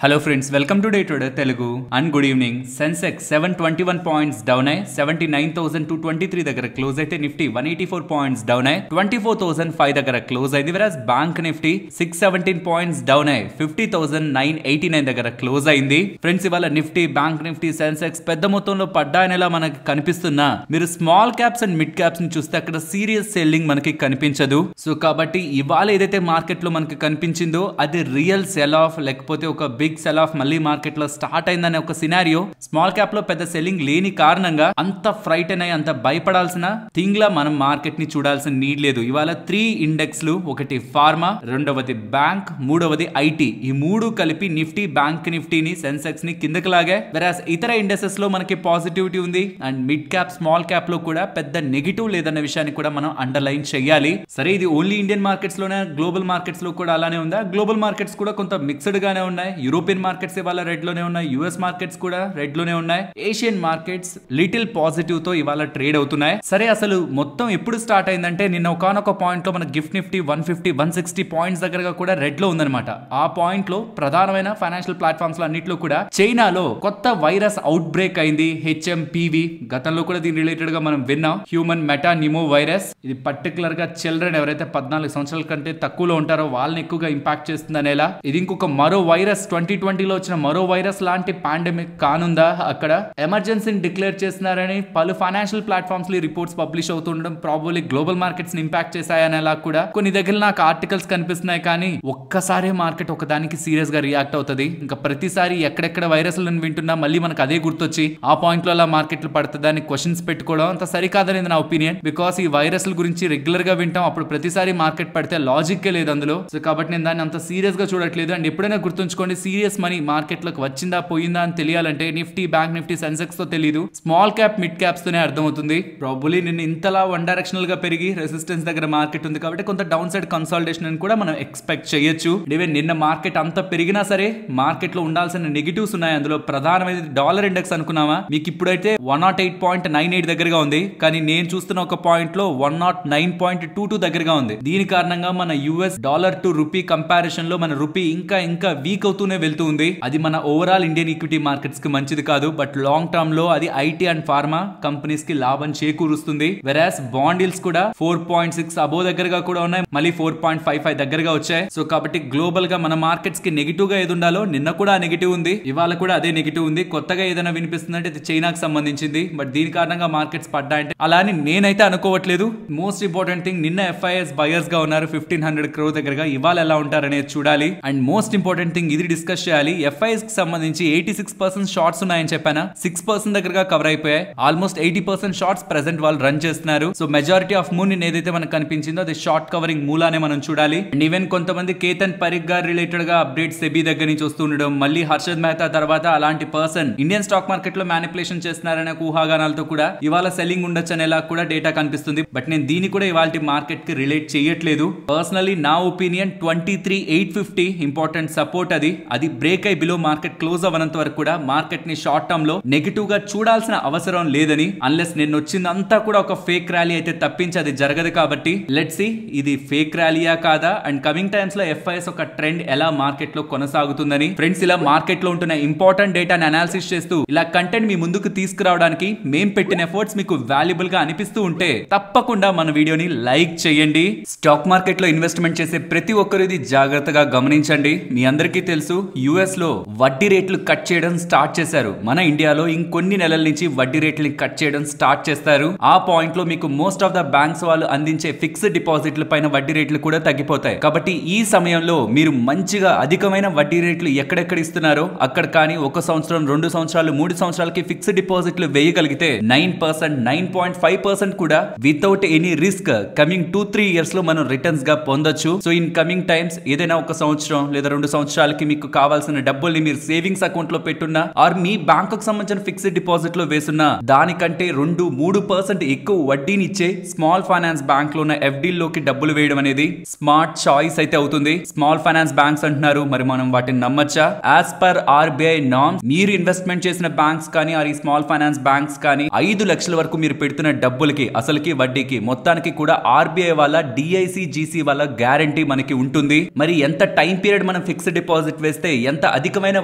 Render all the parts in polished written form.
Hello friends, welcome to Day Trader Telugu and good evening. Sensex 721 points down 79,223 దగ్గర close అయితే Nifty 184 points down 24,005 దగ్గర close అయింది. whereas bank Nifty 617 points down 50,989 దగ్గర close అయింది. Friends ఇవాళ Nifty, bank Nifty, Sensex పెద్ద మొత్తంలో పడ్డాయనేలా మనకి కనిపిస్తున్నా మీరు small caps and mid caps ని చూస్తే అక్కడ సీరియస్ సెల్లింగ్ మనకి కనిపించదు. సో కాబట్టి ఇవాళ ఏదైతే మార్కెట్ లో మనకి కనిపించిందో అది రియల్ సెల్ ఆఫ్ లేకపోతే ఒక బిగ్ సెల్ ఆఫ్ మళ్ళీ మార్కెట్ లో స్టార్ట్ అయిందనే ఒక సినారియో. స్మాల్ క్యాప్ లో పెద్ద సెల్లింగ్ లేని కారణంగా అంత ఫ్రైట్ అయ్యి అంత భయపడాల్సిన థింగ్ లా మనం మార్కెట్ ని చూడాల్సిన నీడ్ లేదు. ఇవాళ 3 ఇండెక్స్ లు, ఒకటి ఫార్మా, రెండవది బ్యాంక్, మూడవది ఐటీ, ఈ మూడు కలిపి నిఫ్టీ, బ్యాంక్ నిఫ్టీని, సెన్సెక్స్ ని కిందకి లాగే. వెరాస్ ఇతర ఇండెక్సెస్ లో మనకి పాజిటివిటీ ఉంది and mid cap, small cap లో కూడా పెద్ద నెగిటివ్ లేదన్న విషయాన్ని కూడా మనం అండర్లైన్ చేయాలి. సరే, ఇది ఓన్లీ ఇండియన్ మార్కెట్స్ లోనే, గ్లోబల్ మార్కెట్స్ లో కూడా అలానే ఉందా? గ్లోబల్ మార్కెట్స్ కూడా కొంత మిక్స్డ్ గానే ఉన్నాయి. యూరోపియన్ మార్కెట్స్ ఇవాళ రెడ్ లోనే ఉన్నాయి, యుఎస్ మార్కెట్స్ కూడా రెడ్ లోనే ఉన్నాయి, ఏషియన్ మార్కెట్స్ లిటిల్ పాజిటివ్ తో ఇవాళ ట్రేడ్ అవుతున్నాయి. సరే, అసలు మొత్తం ఎప్పుడు స్టార్ట్ అయిందంటే నిన్న ఒకనొక పాయింట్ లో మన గిఫ్ట్ నిఫ్టీ 150, 160 పాయింట్స్ దగ్గరగా కూడా రెడ్ లో ఉందన్నమాట. ఆ పాయింట్ లో ప్రధానమైన ఫైనాన్షియల్ ప్లాట్ఫామ్స్ లో అన్నిట్లో కూడా చైనాలో కొత్త వైరస్ అవుట్ బ్రేక్ అయింది, హెచ్ఎంపివి. గతంలో కూడా దీని రిలేటెడ్ గా మనం విన్నాం, హ్యూమన్ మెటానిమో వైరస్. ఇది పర్టికులర్ గా చిల్డ్రన్ ఎవరైతే 14 సంవత్సరాల కంటే తక్కువలో ఉంటారో వాళ్ళని ఎక్కువగా ఇంపాక్ట్ చేస్తుంది అనేలా. ఇది ఇంకొక మరో వైరస్, 2020లో వచ్చిన మరో వైరస్ లాంటి పాండమిక్ కానుందా? అక్కడ ఎమర్జెన్సీని డిక్లేర్ చేస్తున్నారని పలు ఫైనాన్షియల్ ప్లాట్ఫామ్స్ లో రిపోర్ట్స్ పబ్లిష్ అవుతుండడం ప్రాబబ్లీ గ్లోబల్ మార్కెట్స్ ని ఇంపాక్ట్ చేశాయనేలా కూడా కొన్ని దగ్గర నాకు ఆర్టికల్స్ కనిపిస్తున్నాయి. కానీ ఒక్కసారి మార్కెట్ ఒకదానికి సీరియస్ గా రియాక్ట్ అవుతుంది. ఇంకా ప్రతిసారి ఎక్కడెక్కడ వైరస్లను వింటున్నా మళ్ళీ మనకు అదే గుర్తొచ్చి ఆ పాయింట్ లో అలా మార్కెట్లు పడుతుందని క్వశ్చన్స్ పెట్టుకోవడం అంత సరికాదనేది నా ఒపీనియన్. బికాస్ ఈ వైరస్ల గురించి రెగ్యులర్ గా వింటాం, అప్పుడు ప్రతిసారి మార్కెట్ పడితే లాజిక్ లేదు అందులో. సో కాబట్టి నేను దాన్ని అంత సీరియస్ గా చూడట్లేదు. అండ్ ఎప్పుడైనా గుర్తుంచుకోండి, సీరియస్ మనీ మార్కెట్ లోకి వచ్చిందా పోయిందా అని తెలియాలంటే నిఫ్టీ, బ్యాంక్ నిఫ్టీ, సెన్సెక్స్ తో తెలియదు, స్మాల్ క్యాప్, మిడ్ క్యాప్స్ తోనే అర్థమవుతుంది. ప్రాబబ్లీ నిన్న ఇంతలా వన్ డైరెక్షనల్ గా పెరిగి రెసిస్టెన్స్ దగ్గర మార్కెట్ ఉంది కాబట్టి కొంత డౌన్ సైడ్ కన్సాలిడేషన్ అని కూడా మనం ఎక్స్పెక్ట్ చేయొచ్చు. ఈవెన్ నిన్న మార్కెట్ అంత పెరిగినా సరే మార్కెట్ లో ఉండాల్సిన నెగిటివ్స్ ఉన్నాయి. అందులో ప్రధానమైనది డాలర్ ఇండెక్స్ అనుకున్నామా, మీకు ఇప్పుడైతే 108.98 దగ్గరగా ఉంది. కానీ నేను చూస్తున్న ఒక పాయింట్ లో 109.22 దగ్గరగా ఉంది. దీని కారణంగా మన US dollar to rupee comparison లో మన రూపీ ఇంకా వీక్ అవుతూనే వెళ్తూ ఉంది. అది మన ఓవరాల్ ఇండియన్ ఈక్విటీ మార్కెట్స్ కి మంచిది కాదు. బట్ లాంగ్ టర్మ్ లో అది ఐటీ అండ్ ఫార్మా కంపెనీస్ కి లాభం చేకూరుస్తుంది. వెరాస్ బాండ్ yields కూడా 4.6 అబో దగ్గరగా కూడా ఉన్నాయి, మళ్ళీ 4.55 దగ్గరగా వచ్చాయి. సో కాబట్టి గ్లోబల్ గా మన మార్కెట్స్ కి నెగిటివ్ గా ఏది ఉండాలో నిన్న కూడా నెగిటివ్ ఉంది, ఇవాళ కూడా అదే నెగిటివ్ ఉంది. కొత్తగా ఏదైనా వినిపిస్తుందంటే ఇది చైనాకి సంబంధించింది. బట్ దీని కారణంగా మార్కెట్స్ పడ్డాయంటే అలా అని నేనైతే అనుకోవట్లేదు. మోస్ట్ ఇంపార్టెంట్ థింగ్, నిన్న ఎఫ్ఐఎస్ బయర్స్ గా ఉన్నారు 1500 crore దగ్గరగా, ఇవాళ ఎలా ఉంటారనేది చూడాలి. అండ్ మోస్ట్ ఇంపార్టెంట్ థింగ్ ఇది డిస్కస్ చేయాలి, ఎఫ్ఐఎస్ కి సంబంధించి 86% షార్ట్స్ ఉన్నాయని చెప్పానా, 6% దగ్గరగా కవర్ అయిపోయాయి. ఆల్మోస్ట్ 80% షార్ట్స్ ప్రెసెంట్ వాళ్ళు రన్ చేస్తున్నారు. సో మెజారిటీ ఆఫ్ మూన్ ఏదైతే మనకు కనిపించిందో అది షార్ట్ కవరింగ్ మూలానే మనం చూడాలి. అండ్ ఈవెన్ కొంతమంది కేతన్ పరిక్ గారు రిలేటెడ్ గా అప్డేట్ సెబీ దగ్గర నుంచి వస్తుండడం, మళ్ళీ హర్షద్ మెహతా తర్వాత అలాంటి పర్సన్ ఇండియన్ స్టాక్ మార్కెట్ లో మ్యానిపులేషన్ చేస్తున్నారనే ఊహాగానాలతో కూడా ఇవాళ సెల్లింగ్ ఉండొచ్చు అనేలా కూడా డేటా కనిపిస్తుంది. బట్ నేను దీన్ని కూడా ఇవాళ మార్కెట్ కి రిలేట్ చేయట్లేదు. పర్సనలీ నా ఒపీనియన్ 23,850 ఇంపార్టెంట్ సపోర్ట్. అది బ్రేక్ అయి బిలో మార్కెట్ క్లోజ్ అవ్వనంత వరకు కూడా మార్కెట్ ని షార్ట్ టర్మ్ లో నెగిటివ్ గా చూడాల్సిన అవసరం లేదని, అన్లెస్ నేను వచ్చిందంతా కూడా ఒక ఫేక్ ర్యాలీ అయితే తప్పించి అది జరగదు. కాబట్టి లెట్స్ సీ ఇది ఫేక్ ర్యాలీయా కాదా, అండ్ కమింగ్ టైమ్స్ లో ఎఫ్ఐఎస్ ఒక ట్రెండ్ ఎలా మార్కెట్ లో కొనసాగుతుందని. ఫ్రెండ్స్, ఇలా మార్కెట్ లో ఉంటున్న ఇంపార్టెంట్ డేటాని అనాలిసిస్ చేస్తూ ఇలా కంటెంట్ మీ ముందుకు తీసుకురావడానికి మేం పెట్టిన ఎఫర్ట్స్ మీకు వాల్యుబుల్ గా అనిపిస్తూ ఉంటే తప్పకుండా మన వీడియోని లైక్ చేయండి. స్టాక్ మార్కెట్ లో ఇన్వెస్ట్మెంట్ చేసే ప్రతి ఒక్కరు ఇది జాగ్రత్తగా గమనించండి. మీ అందరికీ తెలుసు, యుఎస్ లో వడ్డీ రేట్లు కట్ చేయడం స్టార్ట్ చేశారు. మన ఇండియాలో ఇంకొన్ని నెలల నుంచి వడ్డీ రేట్లు కట్ చేయడం స్టార్ట్ చేస్తారు. ఆ పాయింట్ లో మీకు మోస్ట్ ఆఫ్ ద బ్యాంక్స్ వాళ్ళు అందించే ఫిక్స్డ్ డిపాజిట్ల పైన వడ్డీ రేట్లు కూడా తగ్గిపోతాయి. కాబట్టి ఈ సమయంలో మీరు మంచిగా అధికమైన వడ్డీ రేట్లు ఎక్కడెక్కడ ఇస్తున్నారో అక్కడ కానీ 1 సంవత్సరం, 2 సంవత్సరాలు, 3 సంవత్సరాలకి ఫిక్స్డ్ డిపాజిట్లు వేయగలిగితే 9%, 9.5% కూడా without any risk coming 2-3 years లో మనం రిటర్న్స్ గా పొందొచ్చు. సో ఇన్ కమింగ్ టైమ్స్ ఏదైనా 1 సంవత్సరం లేదా 2 సంవత్సరాలకి మీకు కావాల్సిన డబ్బుల్ని మీరు సేవింగ్స్ అకౌంట్ లో పెట్టున్నా ఆర్ మీ బ్యాంక్ కు సంబంధించిన ఫిక్స్డ్ డిపాజిట్ లో వేసున్నా దానికంటే 2-3% ఎక్కువ వడ్డీని ఇచ్చే స్మాల్ ఫైనాన్స్ బ్యాంక్ లో ఉన్న ఎఫ్డీ లోకి డబ్బులు వేయడం అనేది స్మార్ట్ చాయిస్ అయితే అవుతుంది. స్మాల్ ఫైనాన్స్ బ్యాంక్స్ అంటున్నారు, మరి మనం వాటిని నమ్మచ్చా? యాజ్ పర్ ఆర్బీఐ నార్మ్స్ మీరు ఇన్వెస్ట్మెంట్ చేసిన బ్యాంక్స్ కానీ ఈ స్మాల్ ఫైనాన్స్ బ్యాంక్స్ కానీ 5 లక్షల వరకు మీరు పెడుతున్న డబ్బులకి, అసలుకి, వడ్డీకి మొత్తానికి కూడా ఆర్బీఐ వాళ్ళ డిఐసి జీసీ వాళ్ళ గ్యారంటీ మనకి ఉంటుంది. మరి ఎంత టైం పీరియడ్ మనం ఫిక్స్డ్ డిపాజిట్ వేస్తే వేస్తే ఎంత అధికమైన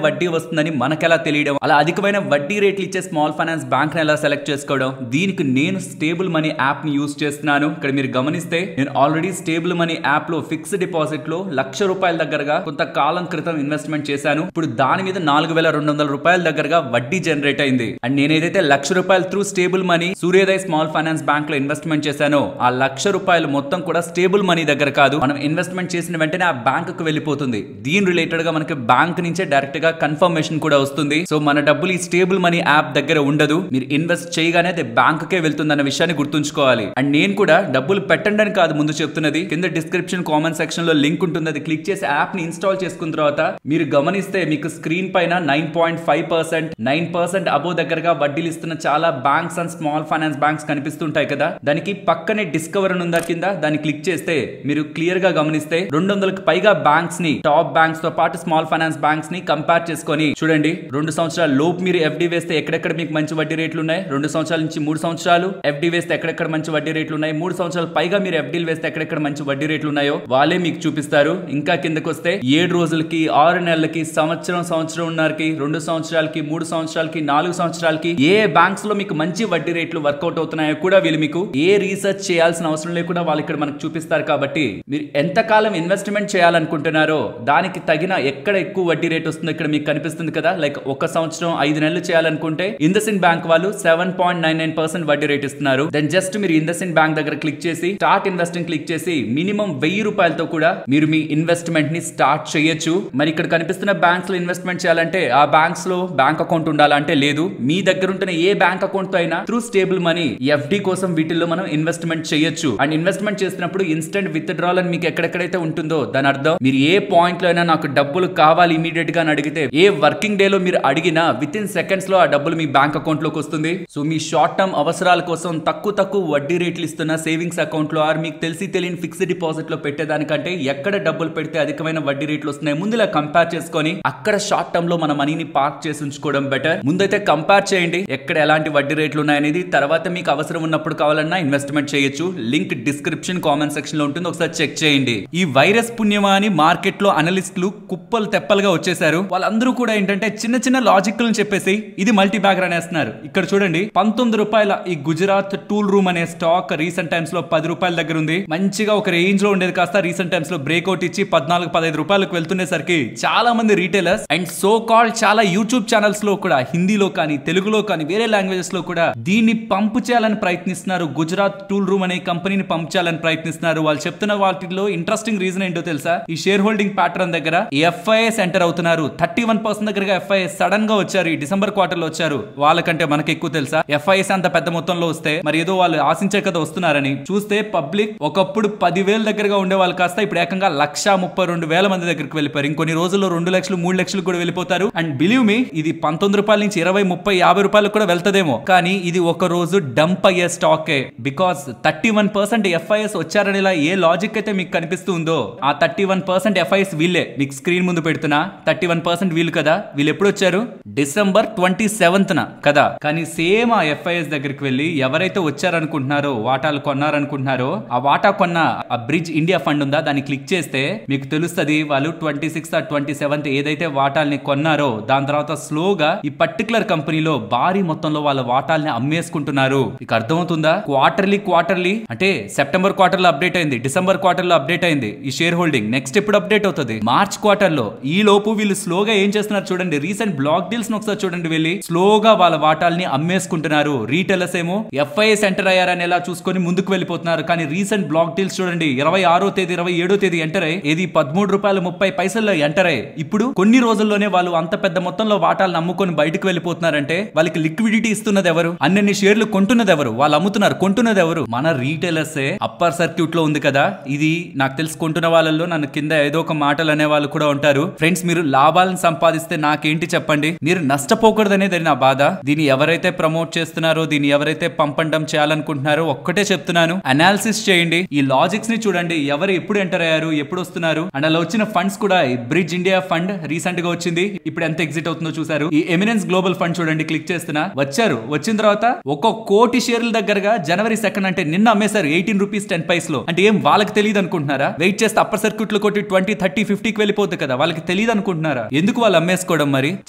వడ్డీ వస్తుందని మనకెలా తెలియడం, అలా అధికమైన వడ్డీ రేట్లు ఇచ్చే స్మాల్ ఫైనాన్స్ బ్యాంక్ ని ఎలా సెలెక్ట్ చేసుకోవడం, దీనికి నేను స్టేబుల్ మనీ యాప్ ని యూజ్ చేస్తున్నాను. ఇక్కడ మీరు గమనిస్తే నేను ఆల్రెడీ స్టేబుల్ మనీ యాప్ లో ఫిక్స్డ్ డిపాజిట్ లో ₹1,00,000 దగ్గరగా కొంత కాలం క్రితం ఇన్వెస్ట్మెంట్ చేశాను. ఇప్పుడు దాని మీద ₹4,200 దగ్గరగా వడ్డీ జనరేట్ అయింది. అండ్ నేను ఏదైతే ₹1,00,000 త్రూ స్టేబుల్ మనీ సూర్యోదయ స్మాల్ ఫైనాన్స్ బ్యాంక్ లో ఇన్వెస్ట్మెంట్ చేశానో ఆ ₹1,00,000 మొత్తం కూడా స్టేబుల్ మనీ దగ్గర కాదు, మనం ఇన్వెస్ట్మెంట్ చేసిన వెంటనే ఆ బ్యాంక్ కు వెళ్ళిపోతుంది. దీని రిలేటెడ్ గా మనకి బ్యాంక్ నుంచే డైరెక్ట్ గా కన్ఫర్మేషన్ కూడా వస్తుంది. సో మన డబ్బులు ఈ స్టేబుల్ మనీ యాప్ దగ్గర ఉండదు, మీరు ఇన్వెస్ట్ చేయగానే అది బ్యాంక్ కే వెళ్తుంది అన్న విషయాన్ని గుర్తుంచుకోవాలి. అండ్ నేను కూడా డబ్బులు పెట్టండి అని కాదు ముందు చెప్తున్నది, కింద డిస్క్రిప్షన్ కామెంట్ సెక్షన్ లో లింక్ ఉంటుంది, అది క్లిక్ చేసి యాప్ ని ఇన్స్టాల్ చేసుకున్న తర్వాత మీరు గమనిస్తే మీకు స్క్రీన్ పైన 9.5%, 9% అబోవ్ దగ్గరగా వడ్డీలు ఇస్తున్న చాలా banks and small finance banks కనిపిస్తుంటాయి కదా. దానికి పక్కనే డిస్కవర్ అని ఉందా కింద, దాన్ని క్లిక్ చేస్తే మీరు క్లియర్ గా గమనిస్తే 200కి పైగా బ్యాంక్స్ ని, టాప్ బ్యాంక్స్ తో పాటు స్మాల్ ఫైనాన్స్ బ్యాంక్స్ ని కంపేర్ చేసుకొని చూడండి. 2 సంవత్సరాల లోపు మీరు ఎఫ్డి వేస్తే ఎక్కడెక్కడ మీకు మంచి వడ్డీ రేట్లు ఉన్నాయి, 2 సంవత్సరాల నుంచి 3 సంవత్సరాలు ఎఫ్డి వేస్తే ఎక్కడెక్కడ మంచి వడ్డీ రేట్లు ఉన్నాయి, 3 సంవత్సరాల పైగా మీరు ఎఫ్డీలు వేస్తే ఎక్కడెక్కడ మంచి వడ్డీ రేట్లు ఉన్నాయో వాళ్ళే మీకు చూపిస్తారు. ఇంకా కిందకు వస్తే 7 రోజులకి, 6 నెలలకి, సంవత్సరంన్నరకి, 2 సంవత్సరాలకి, 3 సంవత్సరాలకి, 4 సంవత్సరాలకి ఏ బ్యాంక్స్ లో మీకు మంచి వడ్డీ రేట్లు వర్కౌట్ అవుతున్నాయో కూడా వీళ్ళు మీకు ఏ రీసెర్చ్ చేయాల్సిన అవసరం లేకుండా వాళ్ళు ఇక్కడ మనకు చూపిస్తారు. కాబట్టి మీరు ఎంతకాలం ఇన్వెస్ట్మెంట్ చేయాలనుకుంటున్నారో దానికి తగిన ఎక్కడ ఎక్కువ వడ్డీ రేట్ వస్తుందో ఇక్కడ మీకు కనిపిస్తుంది కదా. లైక్ 1 సంవత్సరం 5 నెలలు చేయాలనుకుంటే ఇండస్ఇండ్ బ్యాంక్ వాళ్ళు 7.99% వడ్డీ రేట్ ఇస్తున్నారు. దెన్ జస్ట్ మీరు ఇండస్ఇండ్ బ్యాంక్ దగ్గర క్లిక్ చేసి స్టార్ట్ ఇన్వెస్టింగ్ క్లిక్ చేసి మినిమం ₹1,000 కూడా మీరు మీ ఇన్వెస్ట్మెంట్ ని స్టార్ట్ చేయొచ్చు. మరి ఇక్కడ కనిపిస్తున్న బ్యాంక్స్ లో ఇన్వెస్ట్మెంట్ చేయాలంటే ఆ బ్యాంక్స్ లో బ్యాంక్ అకౌంట్ ఉండాలంటే లేదు, మీ దగ్గర ఉంటున్న ఏ బ్యాంక్ అకౌంట్ తో అయినా త్రూ స్టేబుల్ మనీ ఎఫ్డి కోసం వీటిల్లో మనం ఇన్వెస్ట్మెంట్ చేయొచ్చు. అండ్ ఇన్వెస్ట్మెంట్ చేసినప్పుడు ఇన్స్టెంట్ విత్ డ్రాల్ అని మీకు ఎక్కడెక్కడైతే ఉంటుందో దాని అర్థం మీరు ఏ పాయింట్ లో అయినా నాకు డబ్బులు కావాలి ఇమీడియట్ గా అని అడిగితే ఏ వర్కింగ్ డే లో మీరు అడిగినా విత్ ఇన్ సెకండ్స్ లో ఆ డబ్బులు మీ బ్యాంక్ అకౌంట్ లోకి వస్తుంది. సో మీ షార్ట్ టర్మ్ అవసరాల కోసం తక్కువ వడ్డీ రేట్లు ఇస్తున్న సేవింగ్స్ అకౌంట్ లో ఆర్ మీకు తెలియని ఫిక్స్డ్ డిపాజిట్ లో పెట్టేదానికంటే ఎక్కడ డబ్బులు పెడితే అధికమైన వడ్డీ రేట్లు వస్తున్నాయి ముందులా కంపేర్ చేసుకొని అక్కడ షార్ట్ టర్మ్ లో మన మనీని పార్క్ చేసి ఉంచుకోవడం బెటర్. ముందైతే కంపేర్ చేయండి ఎక్కడ ఎలాంటి వడ్డీ రేట్లు ఉన్నాయనేది, తర్వాత మీకు అవసరం ఉన్నప్పుడు కావాలన్నా ఇన్వెస్ట్మెంట్ చేయొచ్చు. లింక్ డిస్క్రిప్షన్ కామెంట్ సెక్షన్ లో ఉంటుంది, ఒకసారి చెక్ చేయండి. ఈ వైరస్ పుణ్యమా అని మార్కెట్ లో అనలిస్టులు కుప్పలు తెప్పలుగా వచ్చేసారు. వాళ్ళందరూ కూడా ఏంటంటే చిన్న లాజిక్ చెప్పేసి ఇది మల్టీ బ్యాగర్ అనేస్తున్నారు. ఇక్కడ చూడండి ₹19 ఈ గుజరాత్ టూల్ రూమ్ అనే స్టాక్ రీసెంట్ టైమ్స్ లో ₹10 దగ్గర ఉంది. మంచిగా ఒక రేంజ్ లో ఉండేది కాస్త రీసెంట్ టైమ్స్ లో బ్రేక్అవుట్ ఇచ్చి ₹14-15 వెళ్తుండేసరికి చాలా మంది రీటైలర్స్ అండ్ సో కాల్డ్ చాలా యూట్యూబ్ ఛానల్స్ లో కూడా హిందీలో కానీ తెలుగులో కానీ వేరే లాంగ్వేజెస్ లో కూడా దీన్ని పంపు చేయాలని ప్రయత్నిస్తున్నారు. గుజరాత్ టూల్ రూమ్ అనే కంపెనీని పంపు చేయాలని ప్రయత్నిస్తున్నారు. వాళ్ళు చెప్తున్న వాటిలో ఇంట్రెస్టింగ్ రీజన్ ఏంటో తెలుసా? ఈ షేర్ హోల్డింగ్ ప్యాటర్న్ దగ్గర ఎఫ్ఐఎస్ ఎంటర్ అవుతున్నారు. 31% దగ్గరగా ఎఫ్ఐఎస్ సడన్ గా వచ్చారు, ఈ డిసెంబర్ క్వార్టర్ లో వచ్చారు. వాళ్ళకంటే మనకి ఎక్కువ తెలుసా ఎఫ్ఐఎస్ అంత పెద్ద మొత్తంలో వస్తే? మరి ఏదో వాళ్ళు ఆశించే కదా వస్తున్నారని. చూస్తే పబ్లిక్ ఒకప్పుడు 10,000 దగ్గరగా ఉండే వాళ్ళు కాస్త ఇప్పుడు ఏకంగా 132,000 మంది దగ్గరికి వెళ్ళిపోయారు. ఇంకొన్ని రోజుల్లో 2 లక్షలు 3 లక్షలు కూడా వెళ్ళిపోతారు. అండ్ బిలీవ్ మీ ఇది ₹19 నుంచి ₹20, ₹30, ₹50 కూడా వెళ్తదేమో, కానీ ఇది ఒక రోజు డంప్ అయ్యే స్టాకే. బికాస్ 31% ఎఫ్ఐఎస్ వచ్చారనేలా ఏ లాజిక్ అయితే మీకు కనిపిస్తుందో ఆ 31% ఎఫ్ఐఎస్ వీళ్ళే. మీకు స్క్రీన్ ముందు పెడుతున్నా 31% వీళ్ళు కదా. వీళ్ళు ఎప్పుడు వచ్చారు? డిసెంబర్ 27న కదా. కానీ సేమ్ ఆ ఎఫ్ఐఎస్ దగ్గరికి వెళ్ళి ఎవరైతే వచ్చారనుకుంటున్నారో వాటాలు కొన్నారనుకుంటున్నారో ఆ వాటా కొన్న ఆ బ్రిడ్జ్ ఇండియా ఫండ్ ఉందా, దాన్ని క్లిక్ చేస్తే మీకు తెలుస్తుంది వాళ్ళు 26th or 27th ఏదైతే వాటాల్ని కొన్నారో దాని తర్వాత స్లోగా ఈ పర్టికులర్ కంపెనీలో భారీ మొత్తంలో వాళ్ళ వాటాల్ని అమ్మేసుకుంటున్నారు. మీకు అర్థమవుతుందా? క్వార్టర్లీ అంటే సెప్టెంబర్ క్వార్టర్ లో అప్డేట్ అయింది, డిసెంబర్ క్వార్టర్ లో అప్డేట్ అయింది ఈ షేర్ హోల్డింగ్. నెక్స్ట్ ఎప్పుడు అప్డేట్ అవుతుంది? మార్చ్ క్వార్టర్ లో. ఈ లోపు వీళ్ళు స్లోగా ఏం చేస్తున్నారు చూడండి, రీసెంట్ బ్లాక్ డీల్స్ ఒకసారి చూడండి, వెళ్ళి స్లోగా వాళ్ళ వాటాల్ని అమ్మేసుకుంటున్నారు. రీటైలర్స్ ఏమో ఎఫ్ఐఎస్ ఎంటర్ అయ్యారని ఎలా చూసుకొని ముందుకు వెళ్ళిపోతున్నారు. కానీ రీసెంట్ బ్లాక్ డీల్స్ చూడండి, 26వ తేదీ 27వ తేదీ ఎంటర్ అయ్యి ఏది ₹13.30 ఎంటర్ అయ్యి ఇప్పుడు కొన్ని రోజుల్లోనే వాళ్ళు అంత పెద్ద మొత్తంలో వాటాలను అమ్ముకొని బయటకు వెళ్ళిపోతున్నారంటే వాళ్ళకి లిక్విడిటీ ఇస్తున్నది ఎవరు? అన్ని షేర్లు కొంటున్నది ఎవరు? వాళ్ళు అమ్ముతున్నారు, కొంటున్నది ఎవరు? మన రీటైలర్సే. అప్పర్ సర్క్యూట్ లో ఉంది కదా ఇది. నాకు తెలిసి కొంటున్న వాళ్ళలో నన్ను కింద ఏదో ఒక మాటలు అనే వాళ్ళు కూడా ఉంటారు. ఫ్రెండ్స్, మీరు లాభాలను సంపాదిస్తే నాకేంటి చెప్పండి, మీరు నష్టపోకూడదు అనేది నా బాధ. దీన్ని ఎవరైతే ప్రమోట్ చేస్తున్నారో, దీన్ని ఎవరైతే పంపడం చేయాలనుకుంటున్నారో ఒక్కటే చెప్తున్నాను, అనాలిసిస్ చేయండి. ఈ లాజిక్స్ ని చూడండి, ఎవరు ఎప్పుడు ఎంటర్ అయ్యారు, ఎప్పుడు వస్తున్నారు. అండ్ అలా వచ్చిన ఫండ్స్ కూడా బ్రిడ్జ్ ఇండియా ఫండ్ రీసెంట్ గా వచ్చింది, ఇప్పుడు ఎంత ఎగ్జిట్ అవుతుందో చూసారు. ఈ ఎమినెన్స్ గ్లోబల్ ఫండ్ చూడండి, క్లిక్ చేస్తున్నా వచ్చారు. వచ్చిన తర్వాత 1 కోటి షేర్ల దగ్గరగా జనవరి 2 అంటే నిన్న అమ్మేశారు ₹18.10 లో. అంటే ఏం వాళ్ళకి తెలియదు అనుకుంటున్నారా? వెయిట్ చేస్తే అప్పర్ సర్క్యూట్ లో కొట్టి 20, 30, 50కి వెళ్ళిపోతుంది కదా. వాళ్ళకి తెలియదు అనుకుంటున్నారా? ఎందుకు వాళ్ళు అమ్మేసుకోవడం? మరి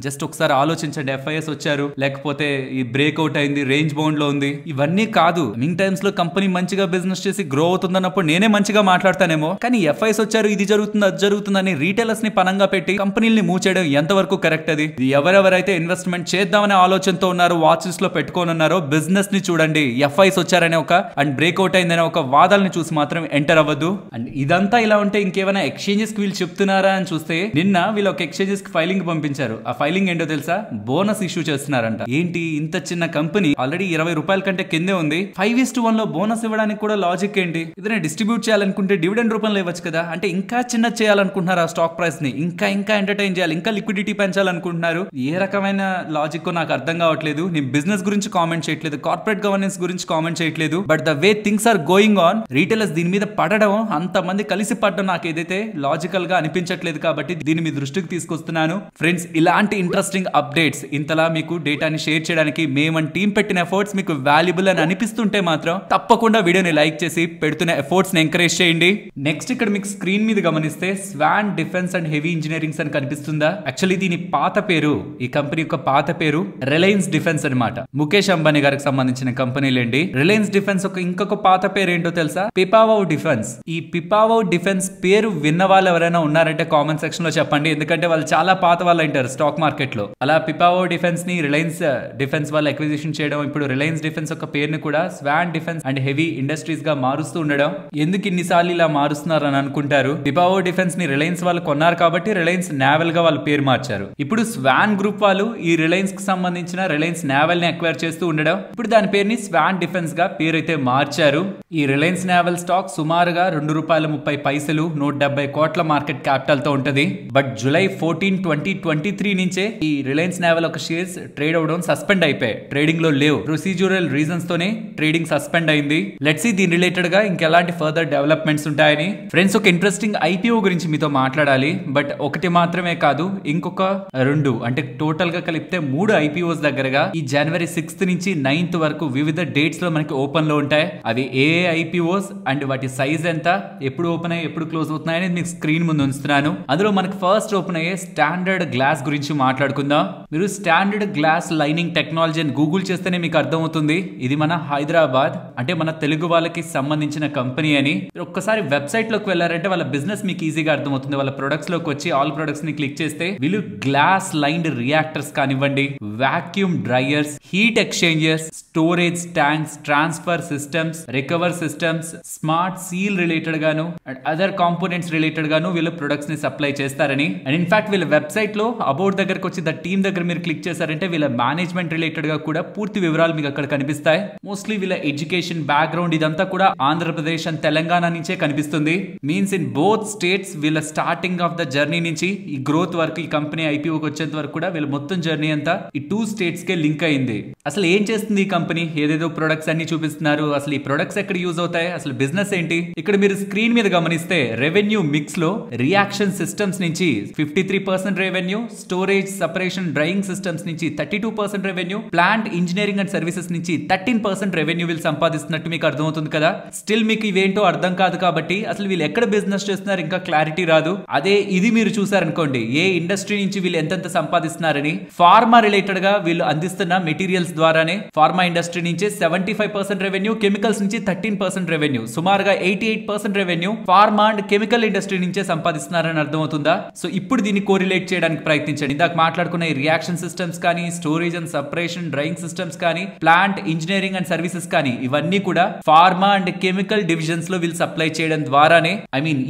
జస్ట్ ఒకసారి ఆలోచించండి. FIS వచ్చారు, లేకపోతే ఈ బ్రేక్అవుట్ అయింది, రేంజ్ బౌండ్ లో ఉంది, ఇవన్నీ కాదు. కమింగ్ టైమ్స్ లో కంపెనీ మంచిగా బిజినెస్ చేసి గ్రో అవుతుందన్నప్పుడు నేనే మంచిగా మాట్లాడతానేమో, కానీ FIS వచ్చారు, ఇది జరుగుతుంది, అది జరుగుతుందని రీటైలర్స్ ని పనంగా పెట్టి కంపెనీల్ని మూవ్ చేయడం ఎంతవరకు కరెక్ట్? అది ఎవరెవరైతే ఇన్వెస్ట్మెంట్ చేద్దామనే ఆలోచనతో ఉన్నారో, వాచెస్ లో పెట్టుకొని ఉన్నారో, బిజినెస్ ని చూడండి. FIS వచ్చారనే ఒక అండ్ బ్రేక్అవుట్ అయిందనే ఒక వాదాలని చూసి మాత్రం ఎంటర్ అవ్వద్దు. అండ్ ఇదంతా ఇలా ఉంటే ఇంకేమైనా ఎక్స్చేంజెస్ కి వీళ్ళు చెప్తున్నారా అని చూస్తే, నిన్న వీళ్ళు ఒక ఎక్స్చేంజెస్ కి ఫైలింగ్ పంపించారు. ఆ ఫైలింగ్ ఏంటో తెలుసా? బోనస్ ఇష్యూ చేస్తున్నారంట. ఏంటి, ఇంత చిన్న కంపెనీ ఆల్రెడీ 20 రూపాయల కంటే కిందే ఉంది, 5:1 లో బోనస్ ఇవ్వడానికి కూడా లాజిక్ ఏంటి? ఏదైనా డిస్ట్రిబ్యూట్ చేయాలనుకుంటే డివిడెండ్ రూపంలో ఇవ్వచ్చు కదా. అంటే ఇంకా చిన్న చేయాలనుకుంటున్నారు ఆ స్టాక్ ప్రైస్ ని, ఇంకా ఎంటర్టైన్ చేయాలి, ఇంకా లిక్విడిటీ పెంచాలనుకుంటున్నారు. ఏ రకమైన లాజిక్ నాకు అర్థం కావట్లేదు. నేను బిజినెస్ గురించి కామెంట్ చేయట్లేదు, కార్పొరేట్ గవర్నెన్స్ గురించి కామెంట్ చేయట్లేదు, but the way things are going on, retailers దీని మీద పడడం, అంతమంది కలిసి పడడం నాకు ఏదైతే లాజికల్ గా అనిపించట్లేదు. కాబట్టి దీన్ని మీ దృష్టికి తీసుకొస్తున్నాను. ఫ్రెండ్స్, ఇలాంటి ఇంట్రెస్టింగ్ అప్డేట్స్ ఇంతలా మీకు డేటాని షేర్ చేయడానికి మేము టీం పెట్టిన ఎఫర్ట్స్ మీకు వాల్యుబుల్ అని అనిపిస్తుంటే మాత్రం తప్పకుండా వీడియోని లైక్ చేసి పెడుతున్న ఎఫర్ట్స్ ని ఎంకరేజ్ చేయండి. నెక్స్ట్ ఇక్కడ మీకు స్క్రీన్ మీద గమనిస్తే Swan defence and heavy engineerings అని కనిపిస్తుందా? యాక్చువల్లీ దీని పాత పేరు, ఈ కంపెనీ యొక్క పాత పేరు రిలయన్స్ డిఫెన్స్ అనమాట. ముఖేష్ అంబానీ గారికి సంబంధించిన కంపెనీలేండి. రిలయన్స్ డిఫెన్స్ ఇంకొక పాత పేరు ఏంటో తెలుసా? పిపావౌ డిఫెన్స్. ఈ పిపావౌ డిఫెన్స్ పేరు విన్న వాళ్ళు ఎవరైనా ఉన్నారంటే కామెంట్ సెక్షన్ లో చెప్పండి, ఎందుకంటే వాళ్ళు చాలా పాత వాళ్ళు అంటారు స్టాక్ మార్కెట్ లో. అలా పిపావో డిఫెన్స్ ని రిలయన్స్ డిఫెన్స్ వాళ్ళు అక్విజిషన్ చేయడం, ఇప్పుడు రిలయన్స్ డిఫెన్స్ యొక్క పేరుని కూడా Swan defence and heavy industries గా మారుస్తూ ఉండడం. ఎందుకు ఇన్నిసార్లు ఇలా మారుస్తున్నారు అని అనుకుంటారు. పిపావో డిఫెన్స్ ని రిలయన్స్ వాళ్ళు కొన్నారు కాబట్టి రిలయన్స్ నావల్ గా వాళ్ళు పేరు మార్చారు. ఇప్పుడు స్వాన్ గ్రూప్ వాళ్ళు ఈ రిలయన్స్ కి సంబంధించిన రిలయన్స్ నావల్ ని అక్వైర్ చేస్తూ ఉండడం, ఇప్పుడు దాని పేరుని స్వాన్ డిఫెన్స్ గా పేరైతే మార్చారు. ఈ రిలయన్స్ నావల్ స్టాక్ సుమారుగా ₹2.30 170 కోట్ల మార్కెట్ క్యాపిటల్ తో ఉంటది. బట్ జూలై 14, 2023 నుంచే ఈ రిలయన్స్ నావల్ ఒక షేర్స్ ట్రేడ్ అవడం సస్పెండ్ అయిపోయాయి, ట్రేడింగ్ లో లేవు. ప్రొసీజరల్ రీజన్స్ తోనే ట్రేడింగ్ సస్పెండ్ అయింది. లెట్స్ సీ దీని రిలేటెడ్ గా ఇంకెలాంటి ఫర్దర్ డెవలప్మెంట్స్ ఉంటాయని. ఫ్రెండ్స్, ఒక ఇంట్రెస్టింగ్ IPO గురించి మీతో మాట్లాడాలి. బట్ ఒకటి మాత్రమే కాదు, ఇంకొక 2 అంటే టోటల్ గా కలిపితే 3 IPOs దగ్గరగా ఈ జనవరి 6th నుంచి 9th వరకు వివిధ డేట్స్ లో మనకి ఓపెన్ లో ఉంటాయి. అవి ఏ IPOs అండ్ వాటి సైజ్ ఎంత, ఎప్పుడు ఓపెన్ అయ్యి ఎప్పుడు క్లోజ్ అవుతున్నాయని మీకు స్క్రీన్ ముందు ఉంచుతున్నాను. అందులో మనకి ఫస్ట్ ఓపెన్ అయ్యే స్టాండర్డ్ గ్లాస్ గురించి మాట్లాడుకుందాం. మీరు స్టాండర్డ్ గ్లాస్ లైనింగ్ టెక్నాలజీ అని గూగుల్ చేస్తేనే మీకు అర్థమవుతుంది. ఇది మన హైదరాబాద్ అంటే మన తెలుగు వాళ్ళకి సంబంధించిన కంపెనీ అని. ఒక్కసారి వెబ్సైట్ లోకి వెళ్ళారంటే వాళ్ళ బిజినెస్ మీకు ఈజీగా అర్థమవుతుంది. వాళ్ళ ప్రొడక్ట్స్ లోకి వచ్చి ఆల్ ప్రొడక్ట్స్ ని క్లిక్ చేస్తే వీళ్ళు గ్లాస్ లైన్డ్ రియాక్టర్స్ కానివ్వండి, vacuum dryers, heat exchangers, storage tanks, transfer systems, recover systems, smart seal related గాను అండ్ అదర్ కాంపోనెంట్స్ రిలేటెడ్ గాను వీళ్ళు ప్రొడక్ట్స్ ని సప్లై చేస్తారని. అండ్ ఇన్ఫాక్ట్ వీళ్ళ వెబ్సైట్ లో అబౌట్ దగ్గరకు వచ్చి ద టీమ్ దగ్గర మీరు క్లిక్ చేశారంటే వీళ్ళ మేనేజ్మెంట్ రిలేటెడ్ గా కూడా పూర్తి వివరాలు మీకు అక్కడ కనిపిస్తాయి. మోస్ట్లీ వీళ్ళ ఎడ్యుకేషన్ బ్యాక్గ్రౌండ్ ఇదంతా కూడా ఆంధ్రప్రదేశ్ అండ్ తెలంగాణ నుంచే కనిపిస్తుంది. మీన్స్ ఇన్ బోత్ స్టేట్స్ వీళ్ళ స్టార్టింగ్ ఆఫ్ ద జర్నీ నుంచి ఈ గ్రోత్ వరకు, ఈ కంపెనీ IPOకి వచ్చేంత వరకు కూడా వీళ్ళ మొత్తం జర్నీ అంతా ఈ 2 స్టేట్స్ కే లింక్ అయింది. అసలు ఏం చేస్తుంది ఈ కంపెనీ? ఏదేదో ప్రొడక్ట్స్ అన్ని చూపిస్తున్నారు. అసలు ఈ ప్రొడక్ట్స్ ఎక్కడ యూజ్ అవుతాయి, అసలు బిజినెస్ ఏంటి? ఇక్కడ మీరు స్క్రీన్ మీద గమనిస్తే రెవెన్యూ మిక్స్ లో రియాక్షన్ సిస్టమ్స్ నుంచి 53% revenue, storage separation drying systems నుంచి 32% revenue, plant engineering and services నుంచి 13% రెవెన్యూ వీళ్ళు సంపాదిస్తున్నట్టు మీకు అర్థమవుతుంది కదా. స్టిల్ మీకు ఇవేంటో అర్థం కాదు కాబట్టి అసలు వీళ్ళు ఎక్కడ బిజినెస్ చేస్తున్నారు ఇంకా క్లారిటీ రాదు. అదే ఇది మీరు చూసారనుకోండి, ఏ ఇండస్ట్రీ నుంచి వీళ్ళు ఎంతెంత సంపాదిస్తున్నారని. ఫార్మా రిలేటెడ్ గా వీళ్ళు అందిస్తున్న మెటీరియల్స్ ద్వారానే ఫార్మా ఇండస్ట్రీ నుంచి 75% రెవెన్యూ, కెమికల్స్ నుంచి 13% రెవెన్యూ, సుమారుగా 88% revenue pharma and chemical industry నుంచే సంపాదిస్తున్నారని అర్థమవుతుందా? సో ఇప్పుడు దీన్ని కోరిలేట్ చేయడానికి ప్రయత్నించండి. ఇందాక మాట్లాడుకున్న ఈ రియాక్షన్ సిస్టమ్స్ కానీ, storage and separation drying systems కానీ, ప్లాంట్ ఇంజనీరింగ్ అండ్ సర్వీసెస్ కానీ, ఇవన్నీ కూడా ఫార్మా అండ్ కెమికల్ డివిజన్స్ లో వీళ్ళు సప్లై చేయడం ద్వారానే,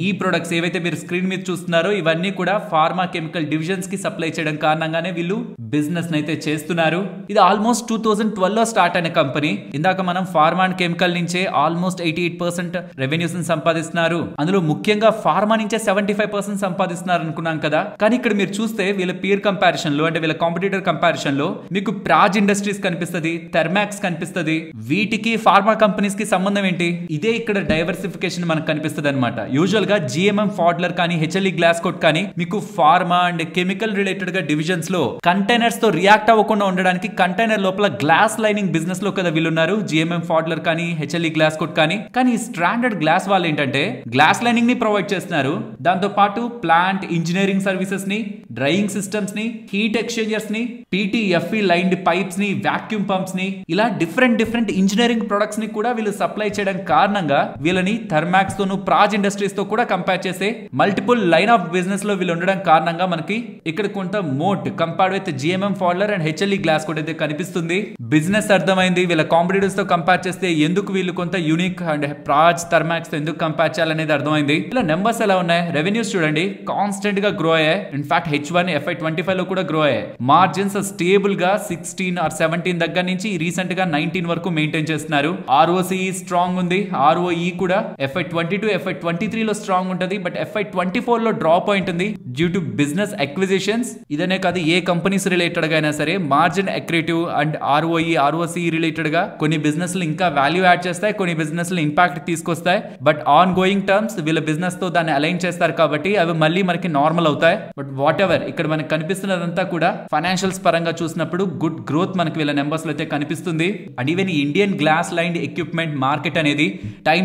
ఈ ప్రొడక్ట్స్ ఏవైతే మీరు స్క్రీన్ మీద చూస్తున్నారో ఇవన్నీ కూడా ఫార్మా కెమికల్ డివిజన్స్ కి సప్లై చేయడం కారణంగానే వీళ్ళు బిజినెస్ అయితే చేస్తున్నారు. ఇది ఆల్మోస్ట్ 2012 లో స్టార్ట్ అయిన కంపెనీ. ఇందాక మనం ఫార్మా అండ్ కెమికల్ నుంచే ఆల్మోస్ట్ 88% రెవెన్యూస్ సంపాదిస్తున్నారు. అందులో ముఖ్యంగా ఫార్మా నుంచే 75% సంపాదిస్తున్నారు అనుకున్నాం కదా. కానీ ఇక్కడ మీరు చూస్తే వీళ్ళ పీర్ కంపారిజన్ లో అంటే వీళ్ళ కాంపిటీటర్ కంపారిజన్ లో మీకు ప్రాజ్ ఇండస్ట్రీస్ కనిపిస్తుంది, థెర్మాక్స్ కనిపిస్తుంది. వీటికి ఫార్మా కంపెనీస్ కి సంబంధం ఏంటి? ఇదే ఇక్కడ డైవర్సిఫికేషన్ మనకు కనిపిస్తుంది అనమాట. యూజువల్ గా జిఎంఎం ఫాడ్లర్ కానీ హెచ్ఎల్ఈ గ్లాస్కోట్ కానీ మీకు ఫార్మా అండ్ కెమికల్ రిలేటెడ్ గా డివిజన్స్ లో కంటైనర్స్ తో రియాక్ట్ అవ్వకుండా ఉండడానికి కంటైనర్ లోపల గ్లాస్ లైనింగ్ బిజినెస్ లో కదా వీళ్ళున్నారు, జిఎంఎం ఫాడ్లర్ కానీ హెచ్ఎల్ఈ గ్లాస్కోట్ కానీ. కానీ స్టాండర్డ్ గ్లాస్ వాళ్ళు ఏంటంటే గ్లాస్ లైనింగ్ ని ప్రొవైడ్ చేస్తున్నారు, దాంతో పాటు ప్లాంట్ ఇంజనీరింగ్ సర్వీసెస్ ని, డ్రైయింగ్ సిస్టమ్స్ ని, హీట్ ఎక్స్చేంజర్స్ ని, పీటీఎఫ్ఈ లైన్డ్ పైప్స్ ని, వాక్యూమ్ పంప్స్ ని, ఇలా డిఫరెంట్ ఇంజనీరింగ్ ప్రొడక్ట్స్ ని కూడా వీళ్ళు సప్లై చేయడం కారణంగా వీళ్ళని థర్మాక్స్ తోను ప్రాజ్ ఇండస్ట్రీస్ తో కూడా కంపేర్ చేసే మల్టిపుల్ లైన్ ఆఫ్ బిజినెస్ లో వీళ్ళు ఉండడం కారణంగా మనకి ఇక్కడ కొంత moat compared with GMM Pfaudler and HLE glass కూడా అయితే కనిపిస్తుంది. బిజినెస్ అర్థమైంది. వీళ్ళ కాంపిటీటర్స్ తో కంపేర్ చేస్తే ఎందుకు వీళ్ళు కొంత యూనిక్ అండ్ ప్రాజ్ థర్మాక్స్ తో ఎందుకు కంపేర్ చేయాలనేది అర్థమైంది. ఇలా నెంబర్స్ ఎలా ఉన్నాయి, రెవెన్యూస్ చూడండి కాన్స్టెంట్ గా గ్రో అయ్యాయి. ఇన్ఫాక్ట్ H1 FY25 లో కూడా గ్రో అయ్యాయి. మార్జిన్స్ స్టేబుల్ గా 16 or 17 దగ్గర నుంచి రీసెంట్ గా 19 వరకు మెయింటైన్ చేస్తున్నారు. ROCE స్ట్రాంగ్ ఉంది, ROE కూడా FY22 FY23 లో స్ట్రాంగ్ ఉంటుంది, బట్ FY24 లో డ్రాప్ పాయింట్ ఉంది డ్యూ టు బిజినెస్ అక్విజిషన్స్. ఇదనే కాదు ఏ కంపెనీస్ రిలేటెడ్ గా అయినా సరే margin accretive and ROE ROCE related గా కొన్ని బిజినెస్ ఇంకా వాల్యూ యాడ్ చేస్తాయి, కొన్ని బిజినెస్ ఇంపాక్ట్ తీసుకొస్తాయి. బట్ ఆన్ గోయింగ్ టర్మ్స్ వీళ్ళ బిజినెస్ తో దాన్ని అలైన్ చేస్తారు కాబట్టి అవి మళ్ళీ మనకి నార్మల్ అవుతాయి. బట్ వాట్ ఎవర్ ఇక్కడ మనకి కనిపిస్తున్నదంతా కూడా ఫైనాన్షియల్స్ పరంగా చూసినప్పుడు గుడ్ గ్రోత్ మనకి వీళ్ళ నెంబర్స్ లో అయితే కనిపిస్తుంది. And even Indian glass lined equipment market అనేది టైం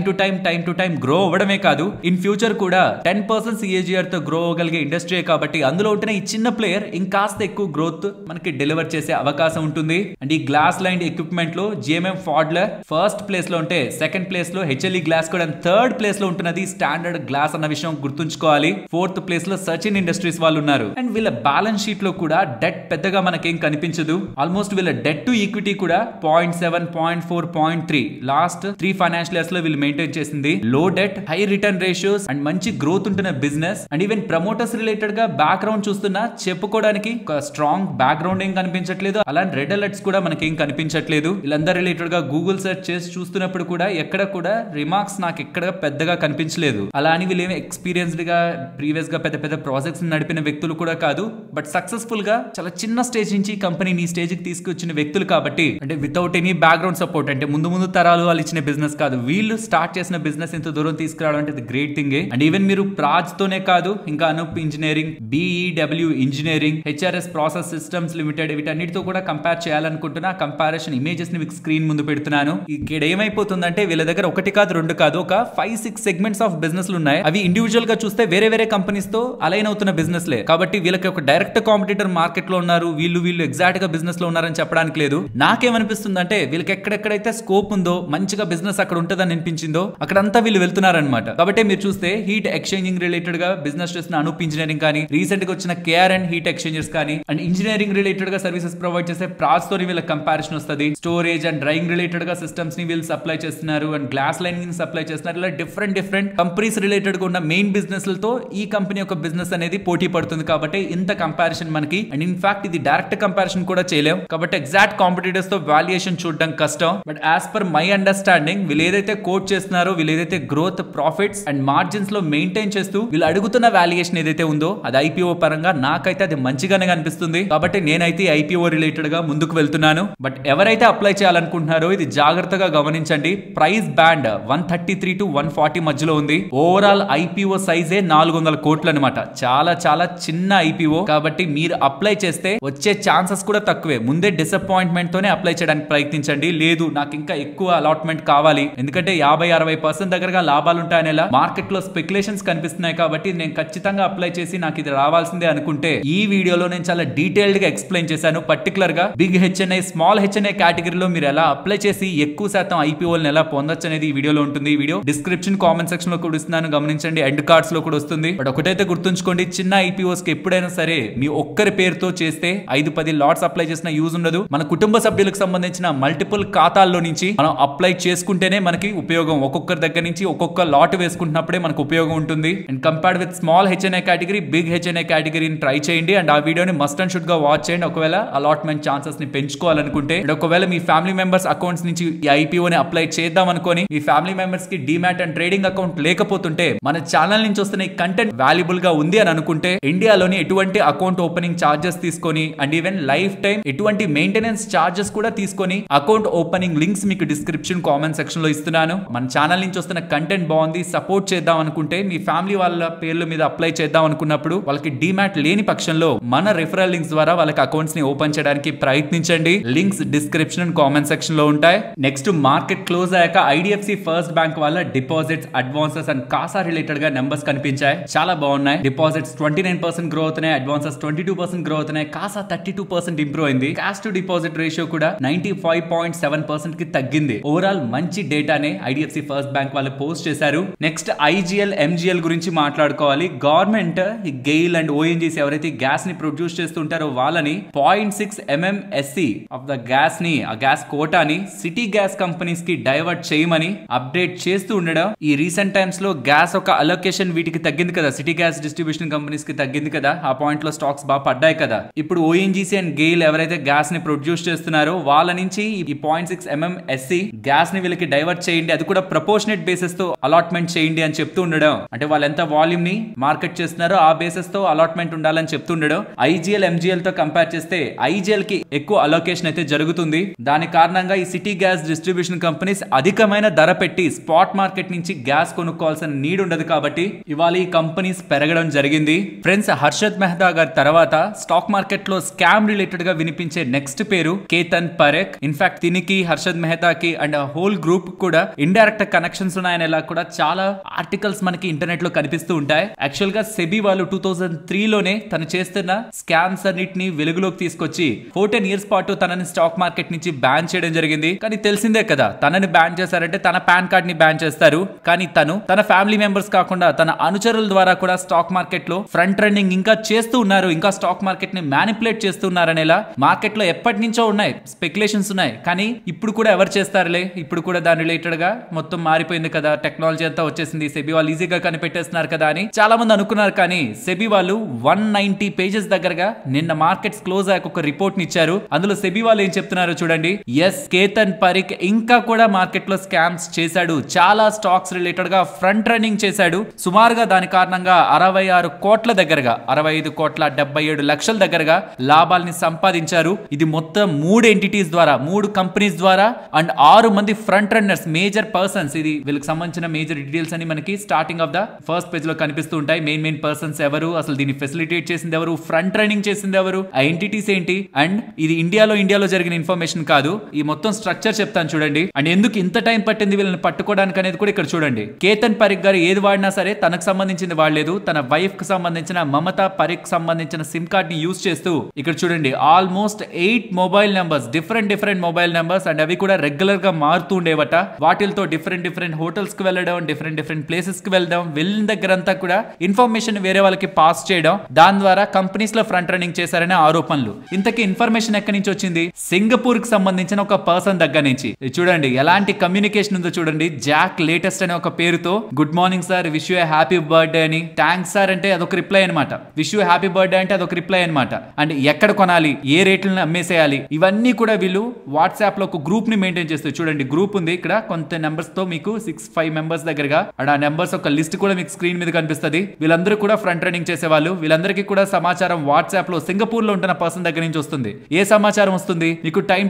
టు టైం గ్రో అవ్వడమే కాదు, ఇన్ ఫ్యూచర్ కూడా 10% CAGR తో గ్రో అవ్వగలిగే ఇండస్ట్రీ కాబట్టి అందులో ఉంటున్న ఈ చిన్న ప్లేయర్ ఇంకాస్త ఎక్కువ గ్రోత్ మనకి డెలివర్ చేసే అవకాశం ఉంటుంది. అండ్ ఈ గ్లాస్ లైన్డ్ ఎక్విప్మెంట్ లో జిఎంఎం ఫాడ్లర్ ఫస్ట్ ప్లేస్ లో ఉంటే సెకండ్ ప్లేస్ లో హెచ్ఎల్ఈ గ్లాస్ కూడా, అండ్ థర్డ్ ప్లేస్ లో ఉంటున్నది స్టాండర్డ్ గ్లాస్ అన్న విషయం గుర్తుంచుకోవాలి. ఫోర్త్ ప్లేస్ లో సచిన్ ఇండస్ట్రీస్ వాళ్ళు ఉన్నారు. అండ్ వీళ్ళ బ్యాలెన్స్ షీట్ లో కూడా డెట్ పెద్దగా మనకేం కనిపించదు. ఆల్మోస్ట్ వీళ్ళ డెట్ టు ఈక్విటీ కూడా 0.7, 0.4, 0.3 లాస్ట్ 3 ఫైనాన్షియల్ ఇయర్స్ లో వీళ్ళు మెయింటైన్ చేసింది. లో debt, high return ratios and మంచి గ్రోత్ ఉంటున్న business. And even promoters related గా బ్యాక్గ్రౌండ్ చూస్తున్నా చెప్పుకోవడానికి ఒక స్ట్రాంగ్ బ్యాక్గ్రౌండ్ ఏం కనిపించట్లేదు. అలాంటి రెడ్ అలర్ట్స్ కూడా మనకేం కనిపించట్లేదు. వీళ్ళందరూ రిలేటెడ్ గా గూగుల్ సెర్చ్ చేసి చూస్తున్నప్పుడు కూడా ఎక్కడ కూడా రిమార్క్స్ నాకు ఎక్కడ పెద్దగా కనిపించలేదు. అలా అని వీళ్ళు ఏమి ఎక్స్పీరియన్స్డ్ గా ప్రీవియస్ గా పెద్ద ప్రాజెక్ట్స్ నడిపిన వ్యక్తులు కూడా కాదు, బట్ సక్సెస్ఫుల్ గా చాలా చిన్న స్టేజ్ నుంచి కంపెనీని ఈ స్టేజ్ కి తీసుకొచ్చిన వ్యక్తులు కాబట్టి, అంటే వితౌట్ ఎనీ బ్యాక్గ్రౌండ్ సపోర్ట్, అంటే ముందు తరాలు వాళ్ళు ఇచ్చిన బిజినెస్ కాదు, వీళ్ళు స్టార్ట్ చేసిన బిజినెస్ ఇంత దూరం తీసుకురావడం అంటే గ్రేట్ థింగ్. అండ్ ఈవెన్ మీరు ప్రాజ్ తోనే కాదు, ఇంకా Anup engineering, BEW engineering, HRS process systems limited వీటన్నిటితో కూడా కంపేర్ చేయాలనుకుంటున్నా. కంపారిజన్ ఇమేజెస్ ని మీకు స్క్రీన్ ముందు పెడుతున్నాను. ఇక్కడ ఏమైపోతుందంటే వీళ్ళ దగ్గర ఒకటి కాదు రెండు కాదు, ఒక 5-6 సెగ్మెంట్స్ ఆఫ్ బిజినెస్ ఉన్నాయి. అవి ఇండివిజువల్ గా చూస్తే వేరే కంపెనీస్ తో అలైన్ అవుతున్న బిజినెస్ లే కాబట్టి వీళ్ళకి ఒక డైరెక్ట్ కాంపిటీటర్ మార్కెట్ లో ఉన్నారు, వీళ్ళు ఎగ్జాక్ట్ గా బిజినెస్ లో ఉన్నారని చెప్పడానికి లేదు. నాకేమనిపిస్తుంది అంటే వీళ్ళకి ఎక్కడెక్కడైతే స్కోప్ ఉందో, మంచిగా బిజినెస్ అక్కడ ఉంటుందని అనిపించిందో అక్కడంతా వీళ్ళు వెళ్తున్నారనమాట. కాబట్టి మీరు చూస్తే హీట్ ఎక్స్చేంజింగ్ రిలేటెడ్ గా బిజినెస్ చేసిన అనూప్ ఇంజనీరింగ్ కానీ, రీసెంట్ గా వచ్చిన KRN హీట్ ఎక్స్చేంజర్స్ కానీ, అండ్ ఇంజనీరింగ్ రిలేటెడ్ గా సర్వీసెస్ ప్రొవైడ్ చేసే ప్రాజ్ తో వీళ్ళ కంపారిజన్ వస్తుంది. స్టోరేజ్ అండ్ డ్రైయింగ్ రిలేటెడ్ గా సిస్టమ్స్ ని వీళ్ళు సప్లై చేస్తున్నారు, అండ్ గ్లాస్ లైనింగ్ సప్లై చేస్తున్నారు. ఇలా డిఫరెంట్ కంపెనీస్ రిలేటెడ్ గా ఉన్న మెయిన్ బిజినెస్ లతో ఈ కంపెనీ యొక్క బిజినెస్ అనేది పోటీ పడుతుంది. కాబట్టి ఇంత కంపారిజన్ మనకి, అండ్ ఇన్ఫాక్ట్ ఇది డైరెక్ట్ కంపారిజన్ కూడా చేయలేం కాబట్టి ఎగ్జాక్ట్ కాంపిటీటర్స్ తో వాల్యుయేషన్ చూడడం కష్టం. But as per my understanding వీళ్ళు ఏదైతే కోట్ చేస్తున్నారో, వీళ్ళు ఏదైతే గ్రోత్, ప్రాఫిట్స్ అండ్ మార్జిన్స్ లో మెయింటైన్ చేస్తూ వీళ్ళు అడుగుతున్న వాల్యుయేషన్ ఏదైతే ఉందో అది IPO పరంగా నాకైతే అది మంచిగానే కనిపిస్తుంది. కాబట్టి నేనైతే IPO రిలేటెడ్ గా ముందుకు వెళ్తున్నాను. బట్ ఎవరైతే అప్లై చేయాలనుకుంటున్నారో ఇది జాగ్రత్తగా గమనించండి. ప్రైస్ బ్యాండ్ 133 to 140 మధ్యలో ఉంది. ఓవరాల్ IPO సైజే 400 కోట్లు అనమాట. చాలా చిన్న IPO కాబట్టి మీరు అప్లై చేస్తే వచ్చే ఛాన్సెస్ కూడా తక్కువే. ముందే డిసప్పాయింట్మెంట్ తోనే అప్లై చేయడానికి ప్రయత్నించండి. లేదు నాకు ఇంకా ఎక్కువ అలాట్మెంట్ కావాలి, ఎందుకంటే 50-60% దగ్గరగా లాభాలు ఉంటాయనేలా మార్కెట్ లో స్పెక్యులేషన్స్ కనిపిస్తున్నాయి కాబట్టి నేను ఖచ్చితంగా అప్లై చేసి నాకు ఇది రావాల్సిందే అనుకుంటే ఈ వీడియోలో నేను చాలా డీటెయిల్డ్ గా ఎక్స్ప్లెయిన్ చేశాను. పర్టికులర్ గా బిగ్ HNI, స్మాల్ HNI కేటగిరీలో మీరు ఎలా అప్లై చేసి ఎక్కువ శాతం IPOలను ఎలా పొందొచ్చు అనేది ఈ వీడియోలో ఉంటుంది. ఈ వీడియో డిస్క్రిప్షన్, కామెంట్ సెక్షన్ లో కూడా ఇస్తున్నాను, గమనించండి. ఎండ్ కార్డ్స్ లో కూడా వస్తుంది. బట్ ఒకటైతే గుర్తుంచుకోండి, చిన్న IPOs కి ఎప్పుడైనా సరే మీ ఒక్కరి పేరుతో చేస్తే 5-10 లాట్స్ అప్లై చేసిన యూజ్ ఉండదు. మన కుటుంబ సభ్యులకు సంబంధించిన మల్టిపుల్ ఖాతాల్లో నుంచి మనం అప్లై చేసుకుంటేనే మనకి ఉపయోగం. ఒక్కొక్కరి దగ్గర నుంచి ఒక్కొక్క లాట్ వేసుకుంటున్నప్పుడే మనకు ఉపయోగం ఉంటుంది. And compared with small HNI category, big HNI కేటగిరీని ట్రై చేయండి. అండ్ ఆ వీడియోని మస్ట్ అండ్ షుడ్ గా వాచ్ చేయండి. ఒకవేళ అలాట్మెంట్ ఛాన్సెస్ ని పెంచుకోవాలనుకుంటే, ఒకవేళ మీ ఫ్యామిలీ మెంబర్స్ అకౌంట్స్ నుంచి ఈ IPO ని అప్లై చేద్దాం అనుకోని మీ ఫ్యామిలీ మెంబర్స్ కి డీమ్యాట్ అండ్ ట్రేడింగ్ అకౌంట్ లేకపోతుంటే, మన ఛానల్ నుంచి వస్తున్న ఈ కంటెంట్ వాల్యుబుల్ గా ఉంది అని అనుకుంటే ఇండియాలోని లోని ఎటువంటి అకౌంట్ ఓపెనింగ్ చార్జెస్ తీసుకొని అండ్ ఈవెన్ లైఫ్ టైం ఎటువంటి మెయింటెనెన్స్ చార్జెస్ కూడా తీసుకొని అకౌంట్ ఓపెనింగ్ లింక్స్ మీకు డిస్క్రిప్షన్ కామెంట్ సెక్షన్ లో ఇస్తున్నాను. మన ఛానల్ నుంచి వస్తున్న కంటెంట్ బాగుంది, సపోర్ట్ చేద్దాం అనుకుంటే మీ ఫ్యామిలీ వాళ్ళ పేర్ల మీద అప్లై చేద్దాం అనుకున్నప్పుడు వాళ్ళకి డీమ్యాట్ లేని పక్షంలో మన రిఫరల్ లింక్స్ ద్వారా వాళ్ళకి అకౌంట్స్ ని ఓపెన్ చేయడానికి ప్రయత్నించండి. లింక్స్ డిస్క్రిప్షన్ కామెంట్ సెక్షన్ లో ఉంటాయి. నెక్స్ట్ మార్కెట్ క్లోజ్ అయ్యాక ఐడిఎఫ్సి ఫస్ట్ బ్యాంక్ వాళ్ళ deposits, advances and Kasa related గా నెంబర్స్ కనిపించాయి. చాలా బాగున్నాయి. డిపాజిట్స్ 29% గ్రో అవుతున్నాయి, అడ్వాన్సెస్ 22% గ్రో అవుతున్నాయి, కాసా 32% ఇంప్రూవ్ అయింది. క్యాష్ టు డిపాజిట్ రేషియో కూడా 95.7% కి తగ్గింది. ఓవరాల్ మంచి డేటానే ఐడిఎఫ్సి ఫస్ట్ బ్యాంక్ వాళ్ళు పోస్ట్ చేశారు. నెక్స్ట్ ఐజీఎల్, ఎంజీఎల్ గురించి మాట్లాడుకోవాలి. గవర్నమెంట్ గెయిల్ అండ్ ఓఎన్జీసీ ఎవరైతే గ్యాస్ ని ప్రొడ్యూస్ చేస్తుంటారో వాళ్ళని 0.6 MMSC ఆఫ్ ద గ్యాస్ ని, ఆ గ్యాస్ కోటాని సిటీ గ్యాస్ కంపెనీస్ కి డైవర్ట్ చేయమని అప్డేట్ చేస్తూ ఉండడం. ఈ రీసెంట్ టైమ్స్ లో గ్యాస్ ఒక అలొకేషన్ వీటికి తగ్గింది కదా, సిటీ గ్యాస్ డిస్ట్రిబ్యూషన్ కంపెనీస్ కి తగ్గింది కదా, ఆ పాయింట్ లో స్టాక్స్ బాగా పడ్డాయి కదా. ఇప్పుడు ఓఎన్జీసీ అండ్ గెయిల్ ఎవరైతే గ్యాస్ ని ప్రొడ్యూస్ చేస్తున్నారో వాళ్ళ నుంచి ఈ 0.6 MMSC గ్యాస్ ని వీళ్ళకి డైవర్ట్ చేయండి, అది కూడా ప్రపోర్షనేట్ బేసిస్ తో అలాట్మెంట్ చేయండి అని చెప్తూ ఉండడం. అంటే వాళ్ళు ఎంత వాల్యూమ్ ని మార్కెట్ చేస్తున్నారో ఆ బేసిస్ తో అలాట్మెంట్ ఉండాలని చెప్తుండడం. ఐజీఎల్, ఎంజీఎల్ తో కంపేర్ చేస్తే ఐజీఎల్ కి ఎక్కువ అలొకేషన్ అయితే జరుగుతుంది. దాని కారణంగా ఈ సిటీ గ్యాస్ డిస్ట్రిబ్యూషన్ కంపెనీస్ అధికమైన ధర పెట్టి స్పాట్ మార్కెట్ నుంచి గ్యాస్ కొనుక్కోవాల్సిన నీడ్ ఉండదు కాబట్టి ఇవాళ ఈ కంపెనీస్ పెరగడం జరిగింది. ఫ్రెండ్స్, హర్షద్ మెహతా గారి తర్వాత స్టాక్ మార్కెట్ లో స్కామ్ రిలేటెడ్ గా వినిపించే నెక్స్ట్ పేరు కేతన్ పరేఖ్. ఇన్ఫాక్ట్ దీనికి హర్షద్ మెహతాకి అండ్ హోల్ గ్రూప్ కూడా ఇండైరెక్ట్ కనెక్షన్స్ ఉన్నాయని ఇలా కూడా చాలా ఆర్టికల్స్ మనకి ఇంటర్నెట్ లో కనిపిస్తూ ఉంటాయి. యాక్చువల్ గా సెబీ వాళ్ళు 2003 లోనే తను చేస్తున్న స్కామ్స్ అన్నిటిని వెలుగులోకి తీసుకొచ్చి 14 years పాటు తనని స్టాక్ మార్కెట్ నుంచి బ్యాన్ చేయడం జరిగింది. కానీ తెలిసిందే కదా, తనని బ్యాన్ చేశారంటే తన పాన్ కార్డ్ ని బ్యాన్ చేస్తారు. కానీ తను తన ఫ్యామిలీ మెంబర్స్ కాకుండా తన అనుచరుల ద్వారా కూడా స్టాక్ మార్కెట్ లో ఫ్రంట్ రన్నింగ్ ఇంకా చేస్తూ ఉన్నారు, ఇంకా స్టాక్ మార్కెట్ ని మ్యానిపులేట్ చేస్తున్నారనేలా మార్కెట్ లో ఎప్పటి నుంచో ఉన్నాయి, స్పెక్యులేషన్స్ ఉన్నాయి. కానీ ఇప్పుడు కూడా ఎవరు చేస్తారులే, ఇప్పుడు కూడా దాని రిలేటెడ్ గా మొత్తం మారిపోయింది కదా, టెక్నాలజీ అంతా వచ్చేసింది, సెబీ వాళ్ళు ఈజీగా కనిపెట్టేస్తున్నారు కదా అని చాలా మంది అనుకున్నారు. కానీ సెబీ వాళ్ళు 190 pages దగ్గరగా నిన్న మార్కెట్స్ క్లోజ్ అయ్యాక ఒక రిపోర్ట్ ని ఇచ్చారు. అందులో సెబీ వాళ్ళు ఏం చెప్తున్నారో చూడండి. ఎస్, కేతన్ పరేఖ్ ఇంకా కూడా మార్కెట్ లో స్కామ్స్ చేశాడు, చాలా స్టాక్స్ రిలేటెడ్ గా ఫ్రంట్ రన్నింగ్ చేశాడు. సుమారుగా దాని కారణంగా 66 కోట్ల దగ్గరగా 65,77,00,000 దగ్గరగా లాభాలని సంపాదించారు. ఇది మొత్తం 3 ఎంటిటీస్ ద్వారా, 3 కంపెనీస్ ద్వారా అండ్ 6 మంది ఫ్రంట్ రన్నర్స్, మేజర్ పర్సన్స్. ఇది వీళ్ళకి సంబంధించిన మేజర్ డీటెయిల్స్ అని మనకి starting of the first page లో కనిపిస్తూ ఉంటాయి. మెయిన్ పర్సన్స్ ఎవరు, అసలు దీన్ని ఫెసిలిటేట్ చేసింది ఎవరు, ఫ్రంట్ రన్నింగ్ చేసింది ఎవరు, ఆ ఎంటిటీస్ ఏంటి, అండ్ ఇది ఇండియాలో జరిగిన ఇన్ఫర్మేషన్ కాదు. ఈ మొత్తం స్ట్రక్చర్ చెప్తాను చూడండి. అండ్ ఎందుకు ఇంత టైం పట్టింది వీళ్ళని పట్టుకోవడానికి అనేది కూడా ఇక్కడ చూడండి. కేతన్ పరేఖ్ గారు ఏది వాడినా సరే తనకు సంబంధించింది వాడలేదు, తన వైఫ్ కు సంబంధించిన మమతా పరేఖ్ సంబంధించిన సిమ్ కార్డ్ ని యూజ్ చేస్తూ ఇక్కడ చూడండి almost 8 mobile numbers, different mobile numbers, and అవి కూడా రెగ్యులర్ గా మారుతూ ఉండేవట. వాటితో డిఫరెంట్ హోటల్స్ కి వెళ్ళడం, డిఫరెంట్ ప్లేసెస్ కి వెళ్ళడం, వెళ్ళిన దగ్గర అంతా కూడా ఇన్ఫర్మేషన్ వేరే వాళ్ళకి పాస్ చేయడం, దాని ద్వారా కంపెనీస్ లో ఫ్రంట్ రన్నింగ్ చేశారనే ఆరోపణలు. ఇంతకీ ఇన్ఫర్మేషన్ ఎక్కడి నుంచి వచ్చింది? సింగపూర్ కి సంబంధించిన ఒక పర్సన్ దగ్గర నుంచి. చూడండి ఎలాంటి కమ్యూనికేషన్ ఉందో చూడండి. జాక్ లేటెస్ట్ అనే ఒక పేరుతో good morning sir, wish you happy birthday అని, థ్యాంక్స్ సార్ అంటే అదొక రిప్లై అనమాట, విష్ యూ హ్యాపీ బర్త్డే అంటే అదొక రిప్లై అనమాట. అండ్ ఎక్కడ కొనాలి, ఏ రేట్లను అమ్మేసేయాలి, ఇవన్నీ కూడా వీళ్ళు వాట్సాప్ లో ఒక గ్రూప్ ని మెయింటైన్ చేస్తారు. చూడండి గ్రూప్ ఉంది ఇక్కడ, కొంత నెంబర్స్ తో మీకు 6-5 మెంబర్స్ దగ్గరగా, అండ్ ఆ నెంబర్స్ ఒక లిస్ట్ కూడా మీకు స్క్రీన్ మీద కనిపిస్తుంది. వీళ్ళందరూ కూడా ఫ్రంట్ రన్నింగ్ చేసేవాళ్ళు. వీళ్ళందరికీ కూడా సమాచారం వాట్సాప్ లో సింగపూర్ లో ఉంటున్న పర్సన్ దగ్గర నుంచి వస్తుంది. ఏ సమాచారం వస్తుంది మీకు? టైం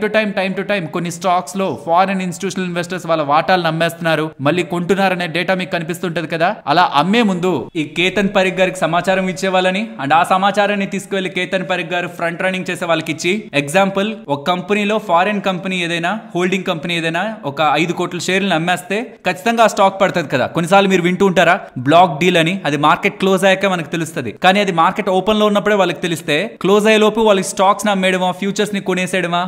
టు టైం కొన్ని స్టాక్స్ లో ఫారెన్ ఇన్స్టిట్యూషనల్ ఇన్వెస్టర్స్ వాళ్ళ వాటాలను అమ్మేస్తున్నారు, మళ్ళీ కొంటున్నారనే డేటా మీకు కనిపిస్తుంటది కదా. అలా అమ్మే ముందు ఈ కేతన్ పరేఖ్ గారికి సమాచారం ఇచ్చేవాళ్ళని, అండ్ ఆ సమాచారాన్ని తీసుకువెళ్లి కేతన్ పరేఖ్ గారు ఫ్రంట్ రన్నింగ్ చేసే వాళ్ళకి ఇచ్చి, ఎగ్జాంపుల్ ఒక కంపెనీలో ఫారెన్ కంపెనీ ఏదైనా, హోల్డింగ్ కంపెనీ ఏదైనా ఒక 5 కోట్ల షేర్లను అమ్మేస్తే ఖచ్చితంగా ఆ స్టాక్ పడుతుంది కదా. కొన్నిసార్లు మీరు వింటూ ఉంటారా బ్లాక్ డీల్ అని, అది మార్కెట్ క్లోజ్ అయ్యాక మనకు తెలుస్తుంది. కానీ అది మార్కెట్ ఓపెన్ లో ఉన్నప్పుడే వాళ్ళకి తెలిస్తే క్లోజ్ అయ్యే లోపు వాళ్ళకి స్టాక్స్ ని అమ్మేయడమా, ఫ్యూచర్స్ ని కొనేసేయడమా,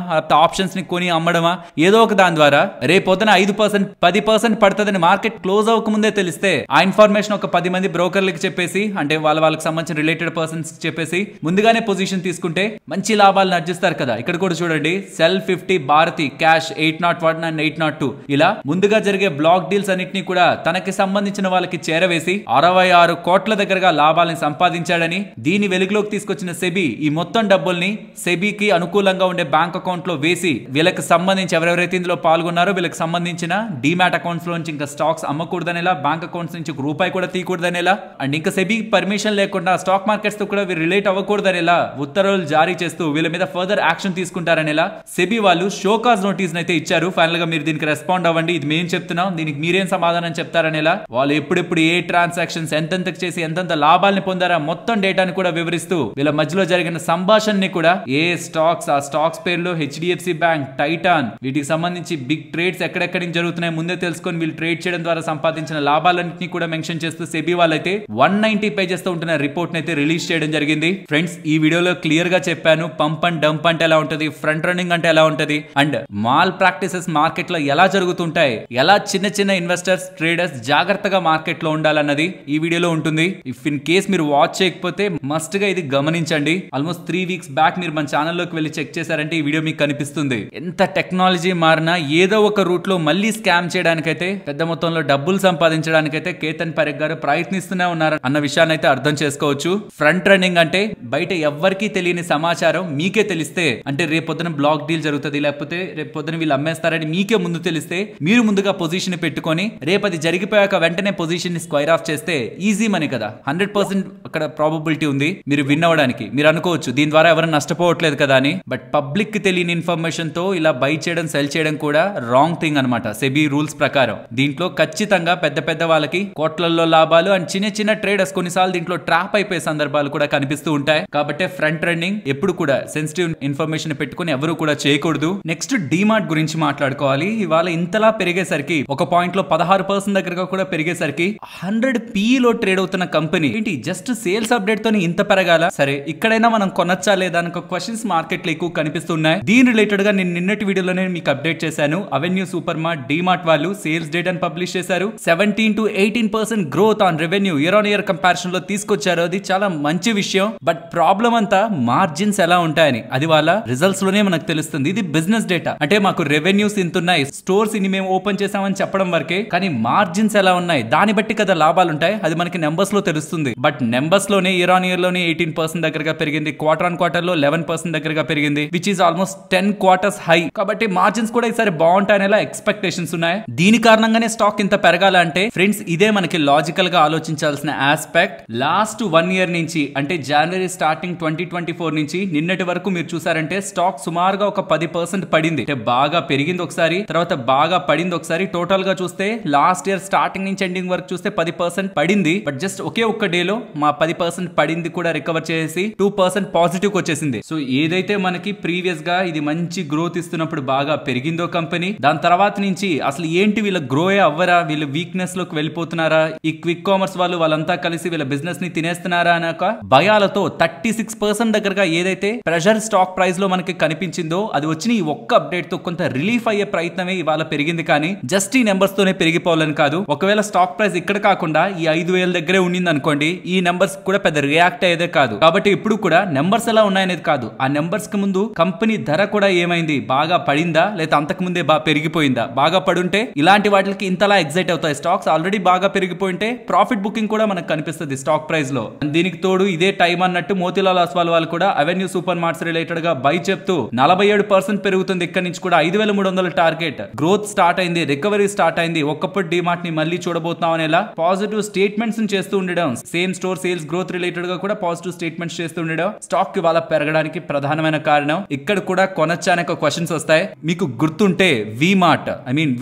ఆప్షన్స్ ని కొని అమ్మడమా, ఏదో ఒక దాని ద్వారా రేపొద్దున 5% 10% పడుతుందని మార్కెట్ క్లోజ్ అవ్వక ముందే తెలిస్తే ఆ ఇన్ఫర్మేషన్ ఒక 10 మంది బ్రోకర్లకి చెప్పేసి, అంటే వాళ్ళకి సంబంధించిన రిలేటెడ్ పర్సన్స్ చెప్పేసి ముందుగానే పొజిషన్ తీసుకుంటే మంచి లాభాలను అర్జిస్తారు కదా. ఇక్కడ కూడా చూడండి సెల్ 50 భారతి క్యాష్ 801 and 802 ఇలా ముందుగా జరిగే బ్లాక్ డీల్స్ అన్నిటిని కూడా తనకి సంబంధించిన వాళ్ళకి చేరవేసి 66 కోట్ల దగ్గరగా లాభాలను సంపాదించాడని, దీని వెలుగులోకి తీసుకొచ్చిన సెబీ ఈ మొత్తం డబ్బుల్ని సెబీకి అనుకూలంగా ఉండే బ్యాంక్ అకౌంట్ లో వేసి వీళ్ళకి సంబంధించి ఎవరెవరైతే ఇందులో పాల్గొన్నారో వీళ్ళకి సంబంధించిన డీమ్యాట్ అకౌంట్స్ లో నుంచి ఇంకా స్టాక్స్ అమ్మకూడదనేలా, బ్యాంక్ అకౌంట్స్ నుంచి రూపాయి కూడా తీయకూడదనేలా, అండ్ ఇంకా సెబీ పర్మిషన్ లేకుండా స్టాక్ స్టాక్ మార్కెట్స్ తో కూడా రిలేట్ అవ్వకూడదని ఎలా ఉత్తర్వులు జారీ చేస్తూ వీళ్ళ మీద ఫర్దర్ యాక్షన్ తీసుకుంటారని ఎలా సెబీ వాళ్ళు షోకాజ్ నోటీస్ అయితే ఇచ్చారు. ఫైనల్ గా మీరు దీనికి రెస్పాండ్ అవ్వండి, ఇది మేము చెప్తున్నాం, దీనికి మీరేం సమాధానం చెప్తారని ఎలా వాళ్ళు ఎప్పుడెప్పుడు ఏ ట్రాన్సాక్షన్స్ ఎంతెంతకు చేసి ఎంతెంత లాభాలను పొందారా మొత్తం డేటాను కూడా వివరిస్తూ వీళ్ళ మధ్యలో జరిగిన సంభాషణని కూడా ఏ స్టాక్స్ ఆ స్టాక్స్ పేర్లు హెచ్డిఎఫ్సి బ్యాంక్, టైటాన్ వీటికి సంబంధించి బిగ్ ట్రేడ్స్ ఎక్కడెక్కడి నుంచి జరుగుతున్నాయి ముందే తెలుసుకొని వీళ్ళు ట్రేడ్ చేయడం ద్వారా సంపాదించిన లాభాలన్నింటినీ కూడా మెన్షన్ చేస్తూ సెబీ వాళ్ళైతే 190 పేజెస్ తో ఉంటున్న రిపోర్ట్ అయితే రిలీజ్ చేయడం జరిగింది. ఫ్రెండ్స్ ఈ వీడియోలో క్లియర్ గా చెప్పాను పంప్ అండ్ డంప్ అంటే ఎలా ఉంటది, ఫ్రంట్ రన్నింగ్ అంటే ఎలా ఉంటది అండ్ మాల్ ప్రాక్టీసెస్ మార్కెట్ లో ఎలా జరుగుతుంటాయి, ఎలా చిన్న చిన్న ఇన్వెస్టర్స్ ట్రేడర్స్ జాగ్రత్తగా మార్కెట్ లో ఉండాలన్నది ఈ వీడియోలో ఉంటుంది. ఇఫ్ ఇన్ కేస్ మీరు వాచ్ చేయకపోతే మస్ట్ గా ఇది గమనించండి. ఆల్మోస్ట్ 3 వీక్స్ బ్యాక్ మీరు మన ఛానల్లోకి వెళ్ళి చెక్ చేశారంటే ఈ వీడియో మీకు కనిపిస్తుంది. ఎంత టెక్నాలజీ మారినా ఏదో ఒక రూట్ లో మళ్ళీ స్కామ్ చేయడానికైతే పెద్ద మొత్తంలో డబ్బులు సంపాదించడానికైతే కేతన్ పరేఖ్ గారు ప్రయత్నిస్తూనే ఉన్నారు అన్న విషయాన్ని అయితే అర్థం చేసుకోవచ్చు. ఫ్రంట్ రన్నింగ్ అంటే బయట ఎవ్వరికీ తెలియని సమాచారం మీకే తెలిస్తే, అంటే రేపొద్దున బ్లాక్ డీల్ జరుగుతుంది లేకపోతే రేపొద్దున వీళ్ళు అమ్మేస్తారని మీకే ముందు తెలిస్తే మీరు ముందుగా పొజిషన్ పెట్టుకొని రేపది జరిగిపోయాక వెంటనే పొజిషన్ ని స్క్వైర్ ఆఫ్ చేస్తే ఈజీ మనీ కదా, 100% అక్కడ ప్రాబబిలిటీ ఉంది మీరు విన్ అవ్వడానికి. మీరు అనుకోవచ్చు దీని ద్వారా ఎవరైనా నష్టపోవట్లేదు కదా అని, బట్ పబ్లిక్ కి తెలియని ఇన్ఫర్మేషన్ తో ఇలా బై చేయడం సెల్ చేయడం కూడా రాంగ్ థింగ్ అనమాట సెబీ రూల్స్ ప్రకారం. దీంట్లో ఖచ్చితంగా పెద్ద పెద్ద వాళ్ళకి కోట్లలో లాభాలు అండ్ చిన్న చిన్న ట్రేడర్స్ కొన్నిసార్లు దీంట్లో ట్రాప్ అయిపోయే సందర్భాలు కూడా కనిపిస్తూ ఉంటాయి. కాబట్టి ఫ్రంట్ రన్నింగ్ ఎప్పుడు కూడా సెన్సిటివ్ ఇన్ఫర్మేషన్ పెట్టుకుని ఎవరు కూడా చేయకూడదు. నెక్స్ట్ డీమార్ట్ గురించి మాట్లాడుకోవాలి. ఇవాళ ఇంతలా పెరిగేసరికి ఒక పాయింట్ లో 16% దగ్గరగా కూడా పెరిగేసరికి 100 PE ట్రేడ్ అవుతున్న కంపెనీ ఏంటి జస్ట్ సేల్స్ అప్డేట్ తోని ఇంత పెరగాల? సరే ఇక్కడైనా మనం కొనొచ్చా లేదా అని క్వశ్చన్స్ మార్కెట్ లో ఎక్కువ కనిపిస్తున్నాయి. దీని రిలేటెడ్ గా నేను నిన్నటి వీడియోలోనే మీకు అప్డేట్ చేశాను. అవెన్యూ సూపర్ మార్ట్, డీమార్ట్ వాళ్ళు సేల్స్ డేటాను పబ్లిష్ చేశారు. 17 to 18% growth on revenue year on year comparison లో తీసుకొచ్చారు. అది చాలా మంచి విషయం. బట్ ప్రాబ్లం అంతా మార్జిన్స్ ఎలా ఉంటాయని అది వాళ్ళ రిజల్ట్స్ లోనే మనకు తెలుస్తుంది. ఇది బిజినెస్ డేటా అంటే మాకు రెవెన్యూస్ ఇంత ఉన్నాయి, స్టోర్స్ ఇన్ని మేము ఓపెన్ చేసామని చెప్పడం వరకే, కానీ మార్జిన్స్ ఎలా ఉన్నాయి దాన్ని బట్టి కదా లాభాలు ఉంటాయి. అది మనకి నెంబర్స్ లో తెలుస్తుంది. బట్ నెంబర్స్ లోనే ఇయర్ ఆన్ ఇయర్ లోనే 18% దగ్గరగా పెరిగింది, క్వార్టర్ ఆన్ క్వార్టర్ లో 11% దగ్గరగా పెరిగింది, which is almost 10 quarters high. కాబట్టి మార్జిన్స్ కూడా ఈసారి బాగుంటాయనేలా ఎక్స్పెక్టేషన్స్ ఉన్నాయి. దీని కారణంగానే స్టాక్ ఇంత పెరగాలంటే ఫ్రెండ్స్ ఇదే మనకి లాజికల్ గా ఆలోచించాల్సిన ఆస్పెక్ట్. లాస్ట్ 1 year నుంచి అంటే జనవరి స్టార్టింగ్ 2024 నుంచి నిన్నటి వరకు మీరు చూసారంటే స్టాక్ సుమారుగా ఒక 10% పడింది. అంటే బాగా పెరిగింది ఒకసారి, తర్వాత బాగా పడింది ఒకసారి. టోటల్ గా చూస్తే లాస్ట్ ఇయర్ స్టార్టింగ్ నుంచి ఎండింగ్ వరకు చూస్తే 10% పడింది. బట్ జస్ట్ ఒకే ఒక్క డేలో మా 10% పడింది కూడా రికవర్ చేసి 2% పాజిటివ్ వచ్చేసింది. సో ఏదైతే మనకి ప్రీవియస్ గా ఇది మంచి గ్రోత్ ఇస్తున్నప్పుడు బాగా పెరిగిందో కంపెనీ, దాని తర్వాత నుంచి అసలు ఏంటి వీళ్ళ గ్రో అవ్వరా, వీళ్ళ వీక్నెస్ లోకి వెళ్ళిపోతున్నారా, ఈ క్విక్ కామర్స్ వాళ్ళంతా కలిసి వీళ్ళ బిజినెస్ ని తినేస్తున్నారా అనే ఒక భయాలతో 36% దగ్గరగా ఏదైతే ప్రెషర్ స్టాక్ ప్రైస్ లో మనకి కనిపించిందో అది వచ్చిన ఈ ఒక్క అప్డేట్ తో కొంత రిలీఫ్ అయ్యే ప్రయత్నమే ఇవాళ పెరిగింది. కానీ జస్ట్ ఈ నెంబర్స్ తోనే పెరిగిపోవాలని కాదు. ఒకవేళ స్టాక్ ప్రైస్ ఇక్కడ కాకుండా ఈ 5,000 దగ్గరే ఉండింది అనుకోండి, ఈ నెంబర్స్ కూడా పెద్ద రియాక్ట్ అయ్యేదే కాదు. కాబట్టి ఇప్పుడు కూడా నెంబర్స్ ఎలా ఉన్నాయనేది కాదు, ఆ నెంబర్స్ కి ముందు కంపెనీ ధర కూడా ఏమైంది, బాగా పడిందా లేదా అంతకు ముందే బాగా పెరిగిపోయిందా. బాగా పడుంటే ఇలాంటి వాటికి ఇంతలా ఎగ్జైట్ అవుతాయి. స్టాక్స్ ఆల్రెడీ బాగా పెరిగిపోయింటే ప్రాఫిట్ బుకింగ్ కూడా మనకు కనిపిస్తుంది స్టాక్ ప్రైస్ లో. దీనికి తోడు ఇదే టైం అన్నట్టు మోతీలాల్ ఒస్వాల్ వాళ్ళు కూడా అవెన్యూ సూపర్ మార్ట్స్ రిలేటెడ్ గా బై చెప్తూ 47% పెరుగుతుంది. ఇక్కడ నుంచి కూడా 5,300 టార్గెట్ గ్రోత్ స్టార్ట్ అయింది, రికవరీ స్టార్ట్ అయింది, ఒక్కప్పుడు డిమార్ట్ ని మళ్ళీ చూడబోతున్నాం అనేలా పాజిటివ్ స్టేట్మెంట్స్ చేస్తూ ఉండడం, same store sales growth related గా కూడా పాజిటివ్ స్టేట్మెంట్స్ చేస్తూ ఉండడం స్టాక్ కి వాళ్ళ పెరగడానికి ప్రధానమైన కారణం. ఇక్కడ కూడా కొనొచ్చా అనే క్వశ్చన్స్ వస్తాయి. మీకు గుర్తుంటే వి మార్ట్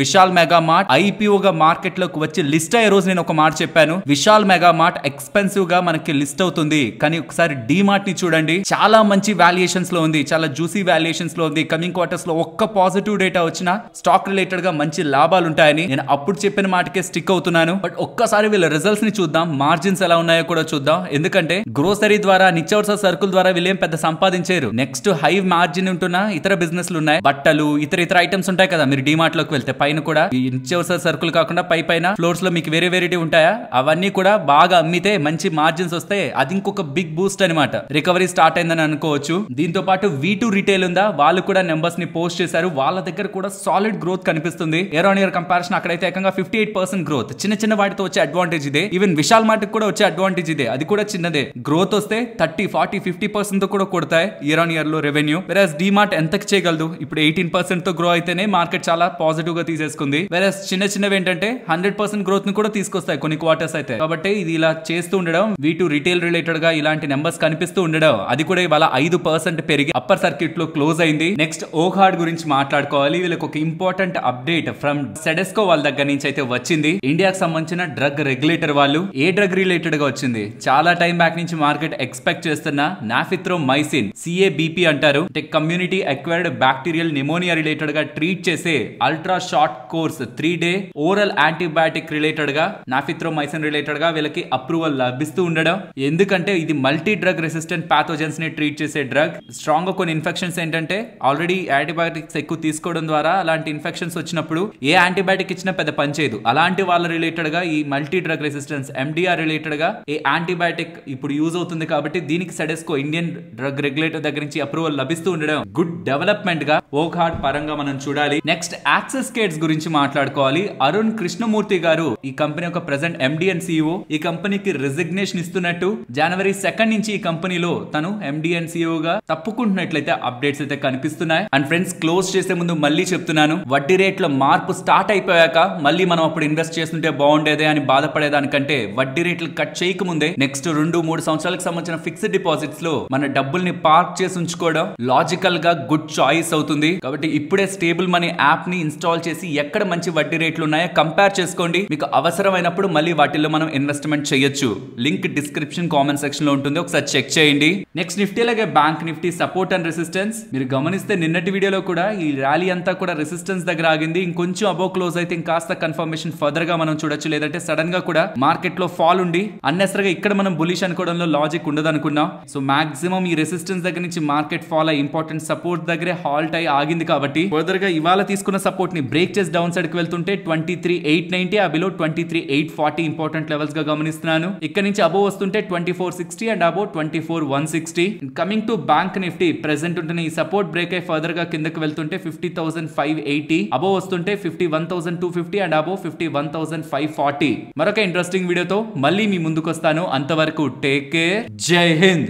విశాల్ మెగా మార్ట్ IPO గా మార్కెట్ లోకి వచ్చి లిస్ట్ అయ్యే రోజు నేను ఒక మాట చెప్పాను, విశాల్ మెగా మార్ట్ ఎక్స్పెన్సివ్ గా మనకి లిస్ట్ అవుతుంది. కానీ ఒకసారి డిమార్ట్ ని చూడండి, చాలా మంచి వాల్యుయేషన్స్ లో ఉంది, చాలా జ్యూసీ వాల్యుయేషన్స్ లో ఉంది. కమింగ్ క్వార్టర్స్ లో ఒక్క పాజిటివ్ డేటా వచ్చినా స్టాక్ రిలేటెడ్ గా మంచి లాభాలు ఉంటాయని నేను అప్పుడు చెప్పిన మాటకే స్టిక్ అవుతున్నాను. బట్ ఒక్కసారి వీళ్ళ రిజల్ట్స్ ని చూద్దాం, మార్జిన్స్ ఎలా ఉన్నాయో కూడా చూద్దాం. ఎందుకంటే గ్రోసరీ ద్వారా నిత్యావసర సరుకుల ద్వారా వీళ్ళేం పెద్ద సంపాదించారు. నెక్స్ట్ హై మార్జిన్ ఉంటున్న ఇతర బిజినెస్లు ఉన్నాయి, బట్టలు ఇతర ఐటమ్స్ ఉంటాయి కదా. మీరు డిమార్ట్ లోకి వెళ్తే పైన కూడా ఈ నిత్యావసర సరుకులు కాకుండా పైన ఫ్లోర్స్ లో మీకు వేరే ఉంటాయా, అవన్నీ కూడా బాగా అమ్మితే మంచి మార్జిన్స్ వస్తే అది ఇంకొక బిగ్ బూస్ట్ అనమాట. రికవరీ స్టార్ట్ అయిందని అనుకోవచ్చు. దీంతో పాటు V2 రిటైల్ ఉందా, వాళ్ళు కూడా నెంబర్స్ ని పోస్ట్ చేశారు. వాళ్ళ దగ్గర కూడా సాలిడ్ గ్రోత్ కనిపిస్తుంది. ఇయర్ ఆన్ ఇయర్ కంపారిజన్ అక్కడైతే ఏకంగా 58% గ్రోత్. చిన్న వాటితో వచ్చే అడ్వాంటేజ్ ఇదే. ఈవెన్ విశాల్ మార్ట్ కూడా వచ్చే అడ్వాంటేజ్ ఇదే, అది కూడా చిన్నదే. గ్రోత్ వస్తే 30, 40, 50% తో కూడా కొడతాయి ఇయర్ ఆన్ ఇయర్ లో రెవెన్యూ. వెరాస్ డిమార్ట్ ఎంతకు చేయగలదు, ఇప్పుడు 18% తో గ్రో అయితేనే మార్కెట్ చాలా పాజిటివ్ గా తీసేసుకుంది. వెరాస్ చిన్నవి ఏంటంటే 100% గ్రోత్ ని కూడా తీసుకొస్తాయి కొన్ని క్వార్టర్స్ అయితే. కాబట్టి ఇది ఇలా చేస్తూ ఉండడం V2 రిటైల్ రిటైల్ రిలేటెడ్ గా ఇలాంటి నెంబర్స్ కనిపిస్తూ ఉండడం, అది కూడా ఇవాళ 5% పెరిగి అప్పర్ సర్క్యూట్ లో క్లోజ్ అయింది. నెక్స్ట్ ఓహార్డ్ గురించి మాట్లాడుకోవాలి. వీళ్ళకి ఒక ఇంపార్టెంట్ అప్డేట్ ఫ్రమ్ సెడెస్కో వాళ్ళ దగ్గర నుంచి అయితే వచ్చింది. ఇండియాకి సంబంధించిన డ్రగ్ రెగ్యులేటర్ వాళ్ళు ఏ డ్రగ్ రిలేటెడ్ గా వచ్చింది, చాలా టైం బ్యాక్ నుంచి మార్కెట్ ఎక్స్పెక్ట్ చేస్తున్న నాఫిథ్రోమైసిన్ CABP అంటారు, అంటే community acquired bacterial pneumonia related గా ట్రీట్ చేసే ultra short course 3-day oral antibiotic related గా నాఫిథ్రోమైసిన్ రిలేటెడ్ గా వీళ్ళకి అప్రూవల్ లభిస్తూ ఉండడం. ఎందుకంటే ఇది మల్టీ డ్రగ్ రెసిస్టెంట్ పాథోజన్స్ ని ట్రీట్ చేసే డ్రగ్. స్ట్రాంగ్ గా కొన్ని ఇన్ఫెక్షన్స్ ఏంటంటే ఆల్రెడీ యాంటీబయాటిక్స్ ఎక్కువ తీసుకోవడం ద్వారా అలాంటి ఇన్ఫెక్షన్స్ వచ్చినప్పుడు ఏ యాంటీబయాటిక్ ఇచ్చినా పెద్ద పనిచేయదు. అలాంటి వాళ్ళ రిలేటెడ్ గా ఈ multi drug resistance MDR related గా ఏ యాంటీబయాటిక్ ఇప్పుడు యూజ్ అవుతుంది కాబట్టి దీనికి సెడెస్కో ఇండియన్ డ్రగ్ రెగ్యులేటర్ దగ్గర నుంచి అప్రూవల్ లభిస్తూ ఉండడం గుడ్ డెవలప్మెంట్ గా ఓహార్డ్ పరంగా మనం చూడాలి. నెక్స్ట్ యాక్సెస్ కేట్స్ గురించి మాట్లాడుకోవాలి. అరుణ్ కృష్ణమూర్తి గారు ఈ కంపెనీ యొక్క ప్రెసెంట్ MD అండ్ CEO. ఈ కంపెనీకి రిజిగ్నేషన్ ఇస్తున్నట్టు January 2 నుంచి ఈ కంపెనీలో తను MD అండ్ CEO గా తప్పుకుంటున్నట్లయితే అప్డేట్స్ అయితే కనిపిస్తున్నాయి. అండ్ ఫ్రెండ్స్, క్లోజ్ చేసే ముందు మళ్ళీ చెప్తున్నాను, వడ్డీ రేట్ల మార్పు స్టార్ట్ అయిపోయాక మళ్ళీ మనం అప్పుడు ఇన్వెస్ట్ చేస్తుంటే బాగుండేదే అని బాధపడేదానికంటే వడ్డీ రేట్లు కట్ చేయకముందే నెక్స్ట్ 2-3 సంవత్సరాలకు సంబంధించిన ఫిక్స్డ్ డిపాజిట్స్ లో మన డబ్బుల్ని పార్క్ చేసి ఉంచుకోవడం లాజికల్ గా గుడ్ చాయిస్ అవుతుంది. కాబట్టి ఇప్పుడే స్టేబుల్ మనీ యాప్ ని ఇన్స్టాల్ చేసి ఎక్కడ మంచి వడ్డీ రేట్లు ఉన్నాయో కంపేర్ చేసుకోండి. మీకు అవసరమైనప్పుడు మళ్ళీ వాటిల్లో మనం ఇన్వెస్ట్మెంట్ చేయొచ్చు. లింక్ డిస్క్రిప్షన్ కామెంట్ సెక్షన్ లో ఉంటుంది, ఒకసారి చెక్ చేయండి. నెక్స్ట్ నిఫ్టీ అలాగే bank Nifty support and resistance. మీరు గమనిస్తే నిన్నటి వీడియోలో కూడా ఈ ర్యాలీ అంతా కూడా రెసిస్టెన్స్ దగ్గర ఆగింది. ఇంకొంచెం అబో క్లోజ్ అయితే ఇంకాస్త కన్ఫర్మేషన్ ఫర్దర్ గా మనం చూడొచ్చు. లేదంటే సడన్ గా కూడా మార్కెట్ లో ఫాల్ ఉండి అన్నెసరిగా ఇక్కడ మనం బులిష్ అనుకోవడంలో లాజిక్ ఉండదు అనుకున్నాం. సో మాక్సిమం ఈ రెసిస్టెన్స్ దగ్గర నుంచి మార్కెట్ ఫాల్ అయ్యి ఇంపార్టెంట్ సపోర్ట్ దగ్గరే హాల్ట్ అయ్యి ఆగింది. కాబట్టి ఫర్దర్ గా ఇవాళ తీసుకున్న సపోర్ట్ ని బ్రేక్ చేసి డౌన్ సైడ్ కి వెళ్తుంటే 23,890 ఆ బిలో 23,840 ఇంపార్టెంట్ లెవెల్స్ గా గమనిస్తున్నాను. ఇక్కడ నుంచి అబో వస్తుంటే 2460 and above 24,160. Coming to bank Nifty present ఉంటున్న ఈ సపోర్ట్ బ్రేక్ అయ్యి ఫర్దర్ గా కిందకి వెళ్తుంటే 50,580 అబో వస్తుంటే 51,250 అండ్ అబో 51,540. మరొక ఇంట్రెస్టింగ్ వీడియోతో మళ్ళీ మీ ముందుకు వస్తాను. అంతవరకు టేక్ కేర్. జై హింద్.